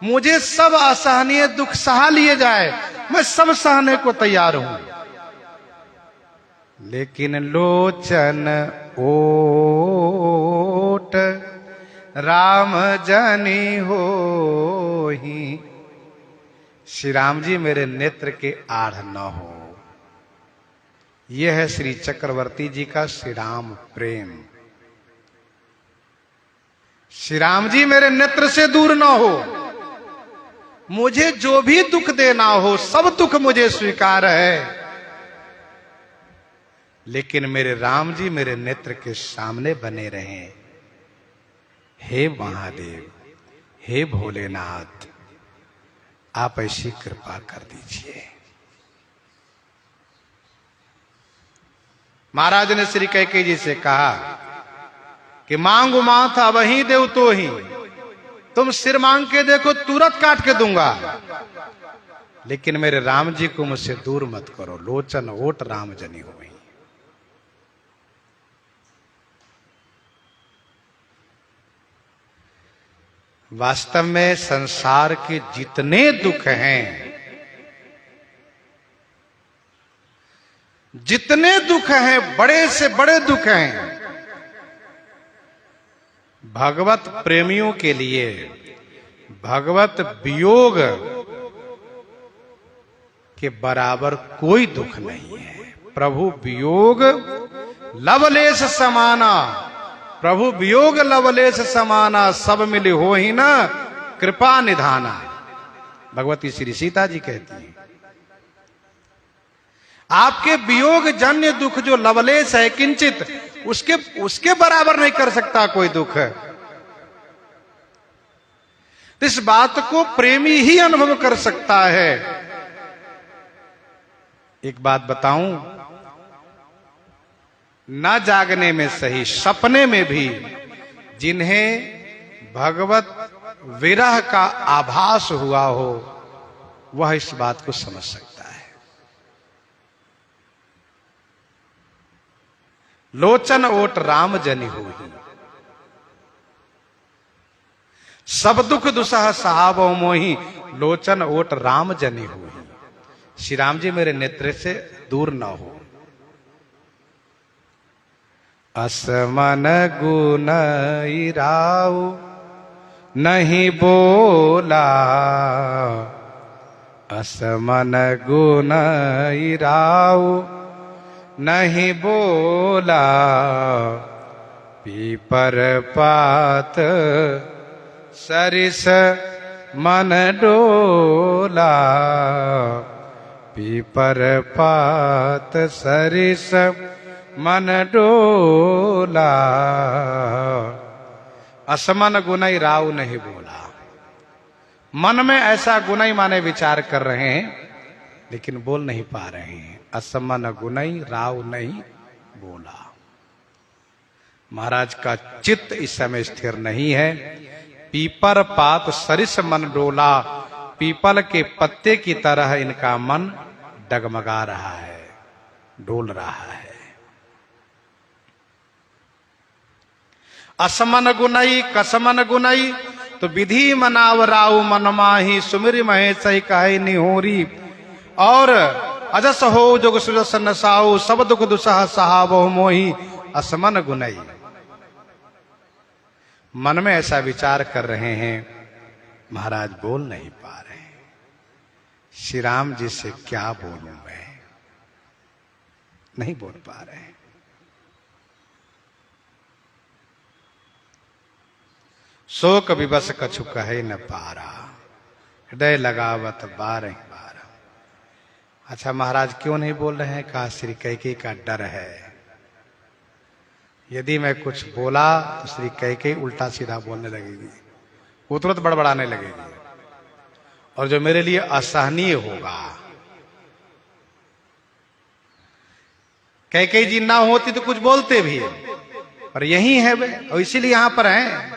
मुझे सब असहनीय दुख सहा लिए जाए, मैं सब सहने को तैयार हूं, लेकिन लोचन ओट राम जनी होही। श्री राम जी मेरे नेत्र के आढ़ न हो। यह है श्री चक्रवर्ती जी का श्री राम प्रेम। श्री राम जी मेरे नेत्र से दूर न हो, मुझे जो भी दुख देना हो सब दुख मुझे स्वीकार है, लेकिन मेरे राम जी मेरे नेत्र के सामने बने रहें। हे महादेव, हे भोलेनाथ, आप ऐसी कृपा कर दीजिए। महाराज ने श्री कैकेयी जी से कहा कि मांगू माथा वही देव तो ही, तुम सिर मांग के देखो तुरंत काट के दूंगा, लेकिन मेरे राम जी को मुझसे दूर मत करो। लोचन ओट राम जनी हुई। वास्तव में संसार के जितने दुख हैं, जितने दुख हैं, बड़े से बड़े दुख हैं, भगवत प्रेमियों के लिए भगवत वियोग के बराबर कोई दुख नहीं है। प्रभु वियोग लवलेश समाना, प्रभु वियोग लवलेश समाना, सब मिले हो ही ना कृपा निधाना। भगवती श्री सीता जी कहती हैं, आपके वियोग जन्य दुख जो लवलेश है किंचित, उसके बराबर नहीं कर सकता कोई दुख। इस बात को प्रेमी ही अनुभव कर सकता है। एक बात बताऊं, न जागने में सही, सपने में भी जिन्हें भगवत विरह का आभास हुआ हो, वह इस बात को समझ सकता है। लोचन ओट राम जनि होहि, सब दुख दुसह सहावो मोहि, लोचन ओट राम जनि होहि। श्री राम जी मेरे नेत्र से दूर न हो। असमन गुण राव नहीं बोला, असमन गुण राव नहीं बोला, पीपर पात सरिस मन डोला, पीपर पात सरिस मन डोला। असमन गुनई राव नहीं बोला। मन में ऐसा गुनई माने विचार कर रहे हैं, लेकिन बोल नहीं पा रहे हैं। असमन गुनई राव नहीं बोला। महाराज का चित्त इस समय स्थिर नहीं है। पीपर पात सरिस मन डोला, पीपल के पत्ते की तरह इनका मन डगमगा रहा है, डोल रहा है। असमन गुनई कसमन गुनई, तो विधि मनाव राव मन माही, सुमिर महेश सही कहे निहोरी। और अजस हो जोग सुजस नसाओ, सब दुख दुसह सहावो मोही, असमन गुनई। मन में ऐसा विचार कर रहे हैं, महाराज बोल नहीं पा रहे हैं। श्री राम जी से क्या बोलूं मैं, नहीं बोल पा रहे हैं। शोक विवश कछु कहे न पारा, हृदय लगावत बारह बार। अच्छा महाराज क्यों नहीं बोल रहे हैं? कहा श्री कैकेयी का डर है। यदि मैं कुछ बोला तो श्री कैकेयी उल्टा सीधा बोलने लगेगी, वो तुरंत बड़बड़ाने लगेगी, और जो मेरे लिए असहनीय होगा। कैकेयी जी ना होती तो कुछ बोलते भी, पर यही है वे, और इसीलिए यहां पर हैं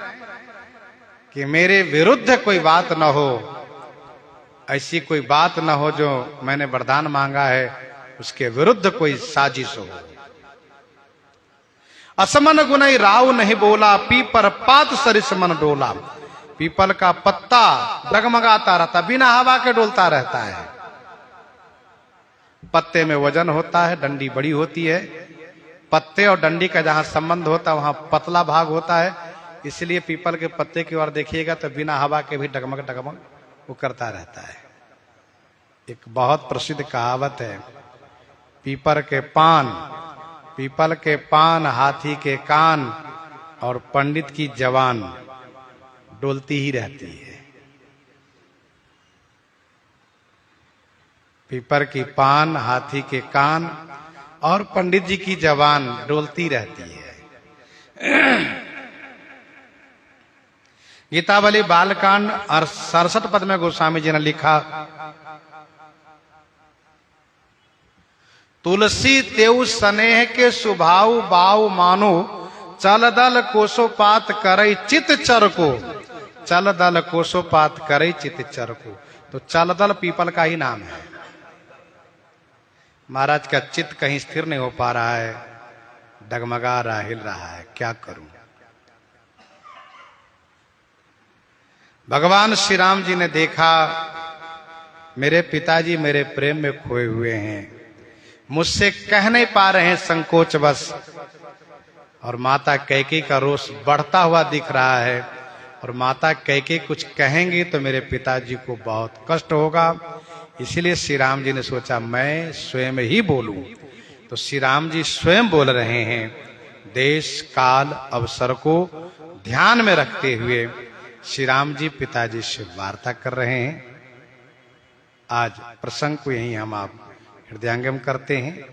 कि मेरे विरुद्ध कोई बात ना हो, ऐसी कोई बात ना हो जो मैंने वरदान मांगा है उसके विरुद्ध कोई साजिश हो। असमन गुनई राव नहीं बोला, पीपर पात सरिस मन डोला। पीपल का पत्ता डगमगाता रहता, बिना हवा के डोलता रहता है। पत्ते में वजन होता है, डंडी बड़ी होती है। पत्ते और डंडी का जहां संबंध होता है वहां पतला भाग होता है, इसलिए पीपल के पत्ते की ओर देखिएगा तो बिना हवा के भी डगमग डगमग वो करता रहता है। एक बहुत प्रसिद्ध कहावत है, पीपल के पान हाथी के कान और पंडित की जवान डोलती ही रहती है। पीपर की पान, हाथी के कान और पंडित जी की जबान डोलती रहती है। गीतावली बालकांड 67 पद में गोस्वामी जी ने लिखा, तुलसी तेउ स्नेह के सुभाव बाव मानो, चल दल कोसोपात करई चित चर को, चल दल कोसोपात करई चित चर को। तो चल दल पीपल का ही नाम है। महाराज का चित्त कहीं स्थिर नहीं हो पा रहा है, डगमगा रहा, हिल रहा है, क्या करूं। भगवान श्री राम जी ने देखा मेरे पिताजी मेरे प्रेम में खोए हुए हैं, मुझसे कह नहीं पा रहे हैं संकोच बस, और माता कैकेयी का रोष बढ़ता हुआ दिख रहा है, और माता कैकेयी कुछ कहेंगी तो मेरे पिताजी को बहुत कष्ट होगा। इसीलिए श्री राम जी ने सोचा मैं स्वयं ही बोलूं। तो श्री राम जी स्वयं बोल रहे हैं, देश काल अवसर को ध्यान में रखते हुए श्री राम जी पिताजी से वार्ता कर रहे हैं। आज प्रसंग को यही हम आप हृदयंगम करते हैं।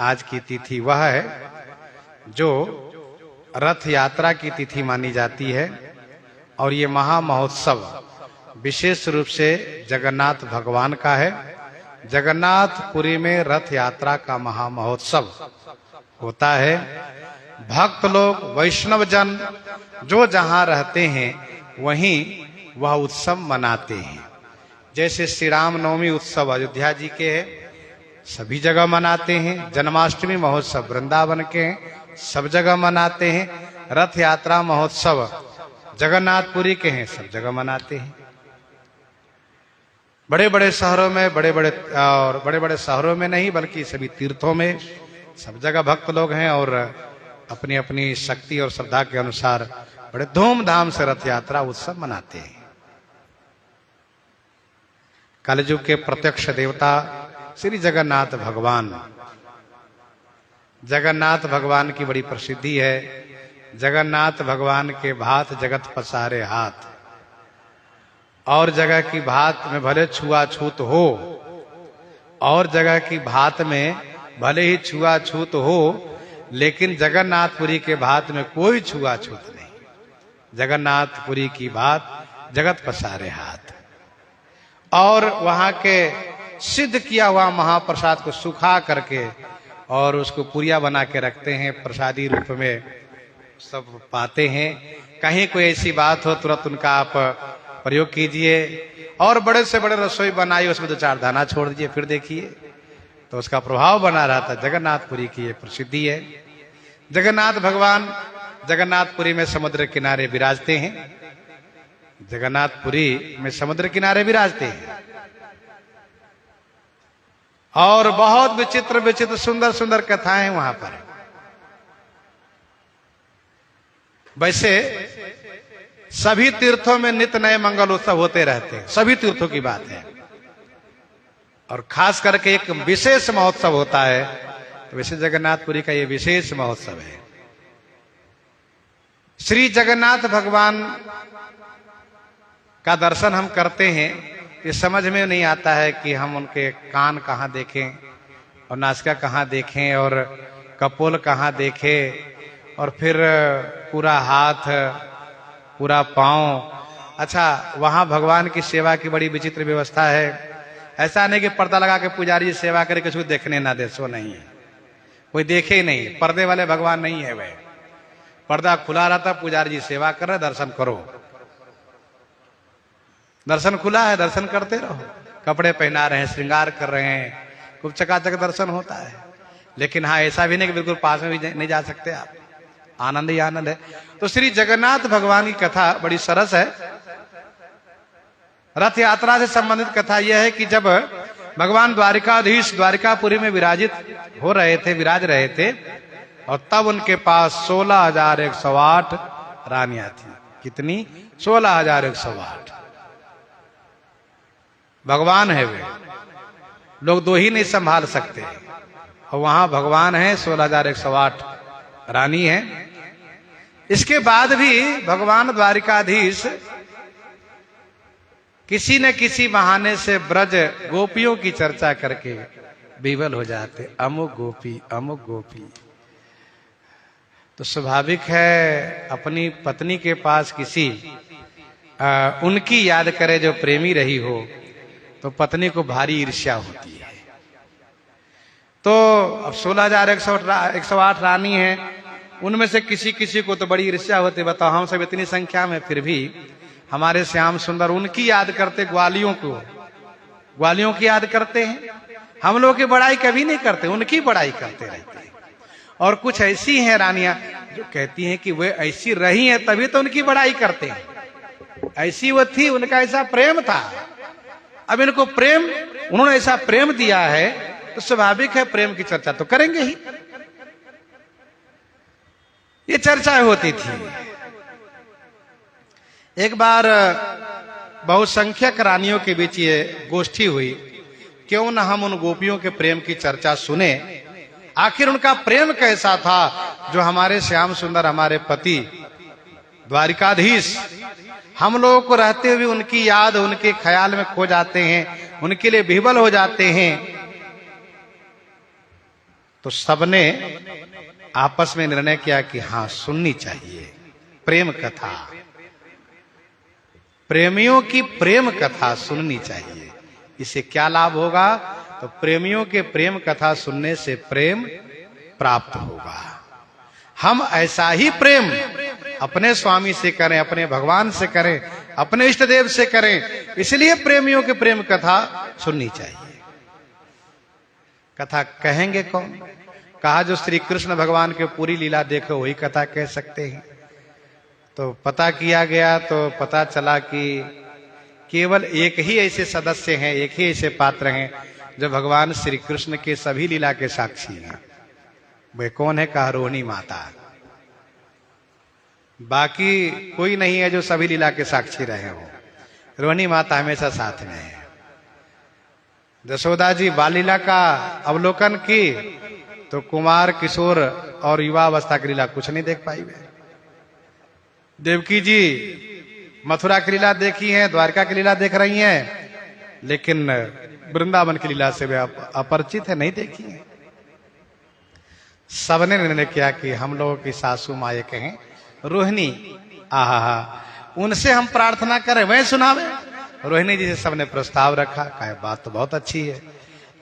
आज की तिथि वह है जो रथ यात्रा की तिथि मानी जाती है, और ये महा महोत्सव विशेष रूप से जगन्नाथ भगवान का है। जगन्नाथपुरी में रथ यात्रा का महा महोत्सव होता है। भक्त लोग, वैष्णव जन जो जहां रहते हैं वहीं वह उत्सव मनाते हैं। जैसे श्री रामनवमी उत्सव अयोध्या जी के हैं, सभी जगह मनाते हैं। जन्माष्टमी महोत्सव वृंदावन के हैं, सब जगह मनाते हैं। रथ यात्रा महोत्सव जगन्नाथपुरी के हैं, सब जगह मनाते हैं। बड़े बड़े शहरों में, बड़े बड़े शहरों में नहीं बल्कि सभी तीर्थों में सब जगह भक्त लोग हैं, और अपनी अपनी शक्ति और श्रद्धा के अनुसार बड़े धूमधाम से रथ यात्रा उत्सव मनाते हैं। कलयुग के प्रत्यक्ष देवता श्री जगन्नाथ भगवान, जगन्नाथ भगवान की बड़ी प्रसिद्धि है। जगन्नाथ भगवान के भात जगत पसारे हाथ, और जगह की भात में भले छुआछूत हो, और जगह की भात में भले ही छुआछूत हो, लेकिन जगन्नाथपुरी के भात में कोई छुआछूत नहीं। जगन्नाथपुरी की भात जगत पसारे हाथ। और वहां के सिद्ध किया हुआ महाप्रसाद को सुखा करके और उसको पुरिया बना के रखते हैं, प्रसादी रूप में सब पाते हैं। कहीं कोई ऐसी बात हो तुरंत उनका आप प्रयोग कीजिए, और बड़े से बड़े रसोई बनाइए, उसमें 2-4 दाना छोड़ दीजिए, फिर देखिए तो उसका प्रभाव बना रहता। जगन्नाथपुरी की ये प्रसिद्धि है। जगन्नाथ भगवान जगन्नाथपुरी में समुद्र किनारे विराजते हैं। जगन्नाथपुरी में समुद्र किनारे विराजते हैं, और बहुत विचित्र विचित्र सुंदर सुंदर कथाएं वहां पर। वैसे सभी तीर्थों में नित्य नए मंगल उत्सव होते रहते हैं, सभी तीर्थों की बात है, और खास करके एक विशेष महोत्सव होता है। तो वैसे जगन्नाथपुरी का ये विशेष महोत्सव है। श्री जगन्नाथ भगवान का दर्शन हम करते हैं, ये समझ में नहीं आता है कि हम उनके कान कहाँ देखें, और नासिका कहाँ देखें, और कपोल कहाँ देखें, और फिर पूरा हाथ, पूरा पांव। अच्छा, वहां भगवान की सेवा की बड़ी विचित्र व्यवस्था है। ऐसा नहीं कि पर्दा लगा के पुजारी सेवा करे, किसी को देखने ना दे, सो नहीं है। कोई देखे ही नहीं, पर्दे वाले भगवान नहीं है। वह पर्दा खुला रहता, पुजारी जी सेवा कर रहे, दर्शन करो। दर्शन खुला है, दर्शन करते रहो। कपड़े पहना रहे हैं, श्रृंगार कर रहे हैं, खूब चकाचक दर्शन होता है। लेकिन हाँ, ऐसा भी नहीं कि बिल्कुल पास में भी नहीं जा सकते आप, आनंद ही आनंद है। तो श्री जगन्नाथ भगवान की कथा बड़ी सरस है। रथ यात्रा से संबंधित कथा यह है कि जब भगवान द्वारिकाधीश द्वारिकापुरी में विराज रहे थे, और तब उनके पास 16,108 रानियां थी। कितनी? 16,108। भगवान है वे, लोग 2 ही नहीं संभाल सकते, और वहां भगवान है, 16,108 रानी है। इसके बाद भी भगवान द्वारिकाधीश किसी न किसी बहाने से ब्रज गोपियों की चर्चा करके विवल हो जाते, अमुक गोपी अमुक गोपी। तो स्वाभाविक है अपनी पत्नी के पास किसी उनकी याद करे जो प्रेमी रही हो, तो पत्नी को भारी ईर्ष्या होती है। तो अब 16,108 रानी हैं, उनमें से किसी किसी को तो बड़ी ईर्ष्या होती। बताओ, हम सब इतनी संख्या में फिर भी हमारे श्याम सुंदर उनकी याद करते, ग्वालियों की याद करते हैं। हम लोग की बड़ाई कभी नहीं करते, उनकी बड़ाई करते रहते हैं। और कुछ ऐसी हैं रानियां जो कहती हैं कि वे ऐसी रही हैं तभी तो उनकी बड़ाई करते हैं, ऐसी वो थी, उनका ऐसा प्रेम था। अब इनको प्रेम, उन्होंने ऐसा प्रेम दिया है तो स्वाभाविक है प्रेम की चर्चा तो करेंगे ही। ये चर्चा होती थी। एक बार बहुसंख्यक रानियों के बीच ये गोष्ठी हुई, क्यों न हम उन गोपियों के प्रेम की चर्चा सुने, आखिर उनका प्रेम कैसा था जो हमारे श्याम सुंदर, हमारे पति द्वारिकाधीश, हम लोगों को रहते हुए उनकी याद, उनके ख्याल में खो जाते हैं, उनके लिए विह्वल हो जाते हैं। तो सबने आपस में निर्णय किया कि हाँ, सुननी चाहिए प्रेम कथा, प्रेमियों की प्रेम कथा सुननी चाहिए। इससे क्या लाभ होगा? तो प्रेमियों के प्रेम कथा सुनने से प्रेम प्राप्त होगा। हम ऐसा ही प्रेम अपने स्वामी से करें, अपने भगवान से करें, अपने इष्ट देव से करें। इसलिए प्रेमियों के प्रेम कथा सुननी चाहिए। कथा कहेंगे कौन? कहा जो श्री कृष्ण भगवान के पूरी लीला देखो वही कथा कह सकते हैं। तो पता किया गया तो पता चला कि केवल एक ही ऐसे सदस्य हैं, एक ही ऐसे पात्र हैं जो भगवान श्री कृष्ण के सभी लीला के साक्षी हैं। वे कौन है? कहा रोहिणी माता। बाकी कोई नहीं है जो सभी लीला के साक्षी रहे हो। रोहिणी माता हमेशा साथ में है। जसोदा जी बाल लीला का अवलोकन की तो कुमार, किशोर और युवा अवस्था की लीला कुछ नहीं देख पाई वे। देवकी जी मथुरा की लीला देखी है, द्वारका की लीला देख रही हैं, लेकिन वृंदावन की लीला से वे अपरिचित है, नहीं देखी है। सबने निर्णय किया कि हम लोगों की सासू माँ ये कहें रोहिणी, आहा, उनसे हम प्रार्थना करें, वह सुनावे। रोहिणी जी से सबने प्रस्ताव रखा। कहा बात तो बहुत अच्छी है,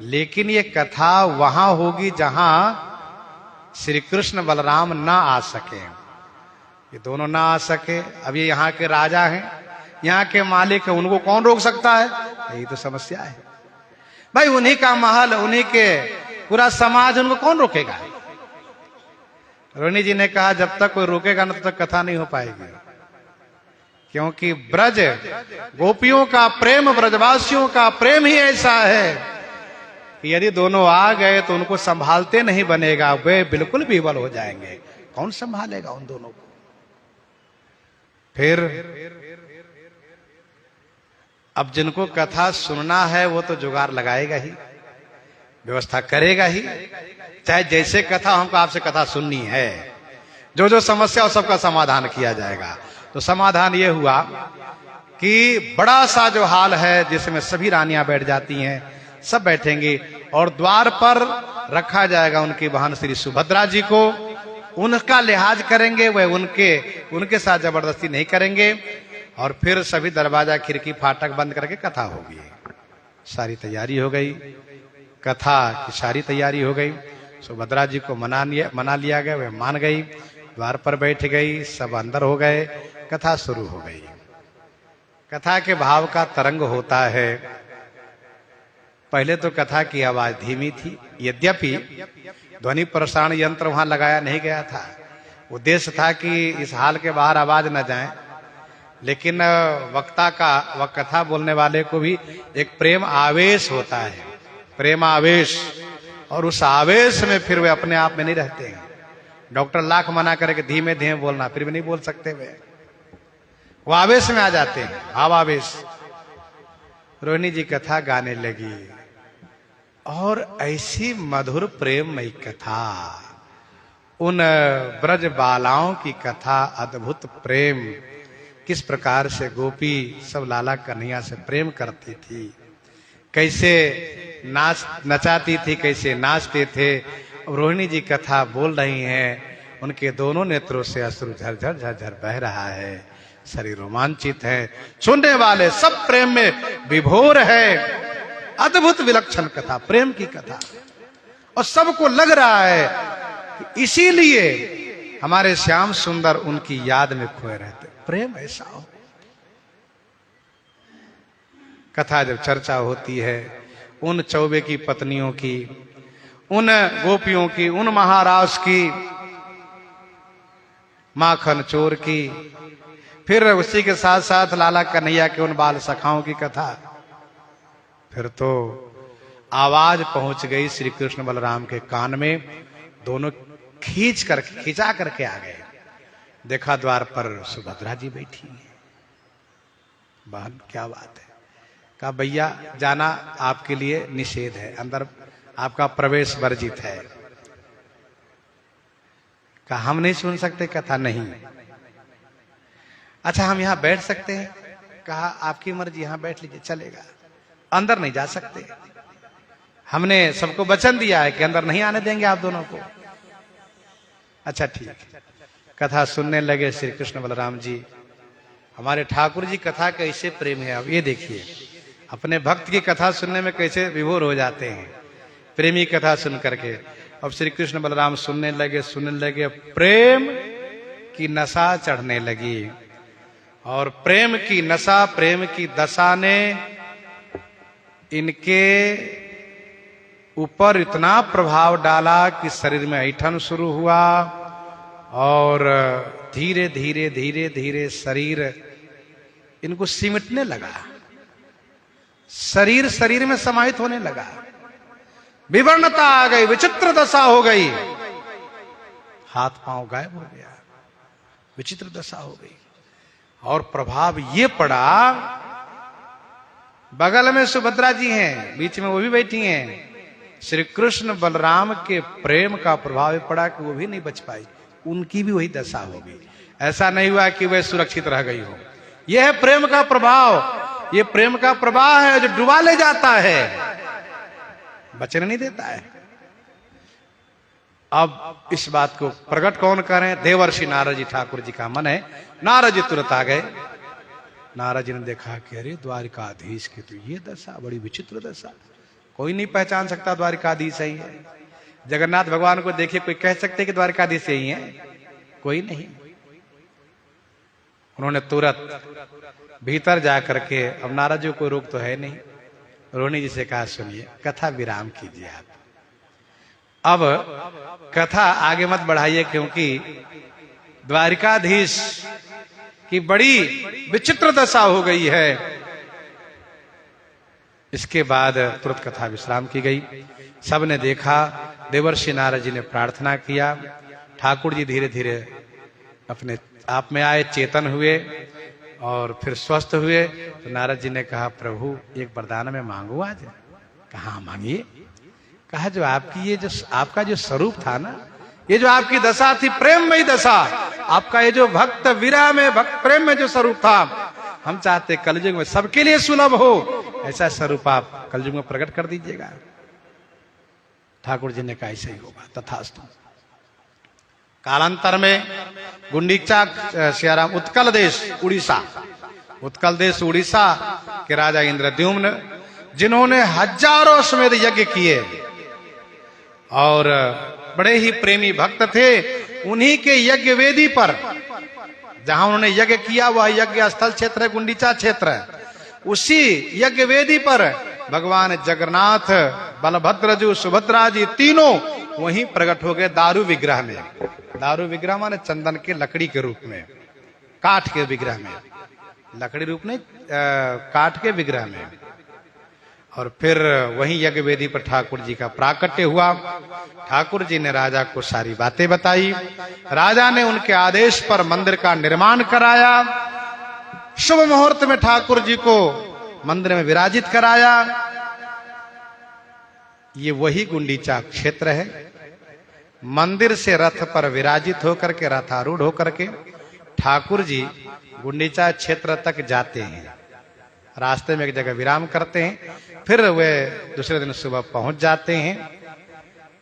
लेकिन ये कथा वहां होगी जहां श्री कृष्ण बलराम ना आ सके, ये दोनों ना आ सके। अब ये यहाँ के राजा हैं, यहाँ के मालिक हैं, उनको कौन रोक सकता है? यही तो समस्या है भाई। उन्हीं का महल, उन्हीं के पूरा समाज, उनको कौन रोकेगा? रोहिणी जी ने कहा जब तक कोई रोकेगा ना तब तक कथा नहीं हो पाएगी, क्योंकि ब्रज गोपियों का प्रेम, ब्रजवासियों का प्रेम ही ऐसा है कि यदि दोनों आ गए तो उनको संभालते नहीं बनेगा, वे बिल्कुल विह्वल हो जाएंगे। कौन संभालेगा उन दोनों को? फिर अब जिनको कथा सुनना है वो तो जुगाड़ लगाएगा ही, व्यवस्था करेगा ही, चाहे जैसे कथा हमको आपसे कथा सुननी है, जो जो समस्या उस सबका समाधान किया जाएगा। तो समाधान ये हुआ कि बड़ा सा जो हाल है जिसमें सभी रानियां बैठ जाती हैं, सब बैठेंगी और द्वार पर रखा जाएगा उनकी बहन श्री सुभद्रा जी को। उनका लिहाज करेंगे, वह उनके साथ जबरदस्ती नहीं करेंगे। और फिर सभी दरवाजा, खिड़की, फाटक बंद करके कथा होगी। सारी तैयारी हो गई, कथा की सारी तैयारी हो गई। सुभद्रा जी को मना लिया गया, वह मान गई, द्वार पर बैठ गई, सब अंदर हो गए, कथा शुरू हो गई। कथा के भाव का तरंग होता है। पहले तो कथा की आवाज धीमी थी, यद्यपि ध्वनि प्रसारण यंत्र वहां लगाया नहीं गया था। उद्देश्य था कि इस हाल के बाहर आवाज न जाए, लेकिन वक्ता का, व कथा बोलने वाले को भी एक प्रेम आवेश होता है, प्रेम आवेश, और उस आवेश में फिर वे अपने आप में नहीं रहते हैं। डॉक्टर लाख मना करे कि धीमे धीमे बोलना, फिर भी नहीं बोल सकते वे, वो आवेश में आ जाते हैं, भावावेश। रोहिणी जी कथा गाने लगी और ऐसी मधुर प्रेममयी कथा, उन ब्रज बालाओं की कथा, अद्भुत प्रेम, किस प्रकार से गोपी सब लाला कन्हैया से प्रेम करती थी, कैसे नचाती थी, कैसे नाचते थे। अब रोहिणी जी कथा बोल रही हैं, उनके दोनों नेत्रों से अश्रु झरझर झरझर बह रहा है, शरीर रोमांचित है, सुनने वाले सब प्रेम में विभोर है। अद्भुत विलक्षण कथा, प्रेम की कथा, और सबको लग रहा है कि इसीलिए हमारे श्याम सुंदर उनकी याद में खोए रहते। प्रेम ऐसा हो। कथा जब चर्चा होती है उन चौबे की पत्नियों की, उन गोपियों की, उन महाराज की, माखन चोर की, फिर उसी के साथ साथ लाला कन्हैया के उन बाल सखाओं की कथा, फिर तो आवाज पहुंच गई श्री कृष्ण बलराम के कान में। दोनों खींचा करके आ गए। देखा द्वार पर सुभद्रा जी बैठी हैं। बहन क्या बात है? कहा भैया जाना आपके लिए निषेध है, अंदर आपका प्रवेश वर्जित है। कहा हम नहीं सुन सकते कथा? नहीं। अच्छा हम यहां बैठ सकते हैं? कहा आपकी मर्जी, यहां बैठ लीजिए, चलेगा, अंदर नहीं जा सकते। हमने सबको वचन दिया है कि अंदर नहीं आने देंगे आप दोनों को। अच्छा ठीक। कथा सुनने लगे श्री कृष्ण बलराम जी। हमारे ठाकुर जी कथा कैसे प्रेम है, अब ये देखिए, अपने भक्त की कथा सुनने में कैसे विभोर हो जाते हैं, प्रेमी कथा सुन करके। अब श्री कृष्ण बलराम सुनने लगे, प्रेम की नशा चढ़ने लगी, और प्रेम की नशा, प्रेम की दशा ने इनके ऊपर इतना प्रभाव डाला कि शरीर में ऐंठन शुरू हुआ, और धीरे धीरे धीरे धीरे शरीर इनको सिमटने लगा, शरीर शरीर में समाहित होने लगा, विवर्णता आ गई, विचित्र दशा हो गई, हाथ पांव गायब हो गया, विचित्र दशा हो गई। और प्रभाव ये पड़ा, बगल में सुभद्रा जी हैं, बीच में वो भी बैठी हैं। श्री कृष्ण बलराम के प्रेम का प्रभाव पड़ा कि वो भी नहीं बच पाई, उनकी भी वही दशा होगी। ऐसा नहीं हुआ कि वह सुरक्षित रह गई हो। यह है प्रेम का प्रभाव, ये प्रेम का प्रवाह है जो डुबा ले जाता है, बचने नहीं देता है। अब इस बात को प्रकट कौन करें? देवर्षि नारद जी, ठाकुर जी का मन है। नारद जी तुरंत आ गए। नारद जी ने देखा कि अरे द्वारिकाधीश की तो ये दशा, बड़ी विचित्र दशा, कोई नहीं पहचान सकता द्वारिकाधीश ही है। जगन्नाथ भगवान को देखिए, कोई कह सकते कि द्वारिकाधीश यही है? कोई नहीं। उन्होंने तुरंत भीतर जाकर के, अब नारद जी को रोक तो है नहीं, रोहिणी जी से कहा सुनिए कथा विराम कीजिए आप, अब कथा आगे मत बढ़ाइए, क्योंकि द्वारिकाधीश की बड़ी विचित्र दशा हो गई है। इसके बाद तुरंत कथा विश्राम की गई। सबने देखा, देवर्षि नारद जी ने प्रार्थना किया, ठाकुर जी धीरे धीरे अपने आप में आए, चेतन हुए और फिर स्वस्थ हुए। तो नारद जी ने कहा प्रभु एक वरदान में मांगू आज? कहा मांगिए। कहा जो आपकी ये जो आपका जो स्वरूप था ना, ये जो आपकी दशा थी प्रेममयी दशा, आपका ये जो भक्त विरह में भक्त प्रेम में जो स्वरूप था, हम चाहते कलयुग में सबके लिए सुलभ हो, ऐसा स्वरूप आप कलयुग में प्रकट कर दीजिएगा। ठाकुर जी ने कहा ऐसा ही होगा, तथास्तु। कालांतर में गुंडीचा सियाराम उत्कल देश उड़ीसा, उत्कल देश उड़ीसा के राजा इंद्रद्युम्न, जिन्होंने हजारों अश्वमेध यज्ञ किए और बड़े ही प्रेमी भक्त थे, उन्हीं के यज्ञ वेदी पर, जहां उन्होंने यज्ञ किया वह यज्ञ स्थल क्षेत्र है, गुंडीचा क्षेत्र है, उसी यज्ञ वेदी पर भगवान जगन्नाथ, बलभद्र जी, सुभद्रा जी तीनों वहीं प्रकट हो गए दारू विग्रह में। दारू विग्रह माने चंदन के लकड़ी के रूप में, काठ के विग्रह में, लकड़ी रूप में काठ के विग्रह में। और फिर वहीं यज्ञ वेदी पर ठाकुर जी का प्राकट्य हुआ। ठाकुर जी ने राजा को सारी बातें बताई। राजा ने उनके आदेश पर मंदिर का निर्माण कराया। शुभ मुहूर्त में ठाकुर जी को मंदिर में विराजित कराया। ये वही गुंडीचा क्षेत्र है। मंदिर से रथ पर विराजित होकर के, रथारूढ़ होकर के ठाकुर जी गुंडीचा क्षेत्र तक जाते हैं, रास्ते में एक जगह विराम करते हैं, फिर वे दूसरे दिन सुबह पहुंच जाते हैं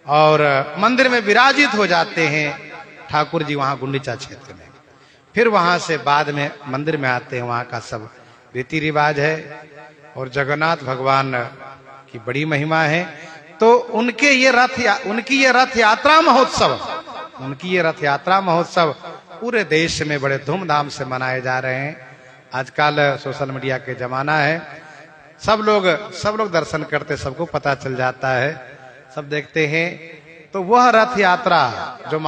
और मंदिर में विराजित हो जाते हैं ठाकुर जी वहां गुंडीचा क्षेत्र में। फिर वहां से बाद में मंदिर में आते हैं, वहां का सब रीति रिवाज है और जगन्नाथ भगवान की बड़ी महिमा है। तो उनकी ये रथ यात्रा महोत्सव पूरे देश में बड़े धूमधाम से मनाए जा रहे हैं। आजकल सोशल मीडिया के जमाना है, सब लोग दर्शन करते, सबको पता चल जाता है, सब देखते हैं। तो वह रथ यात्रा जो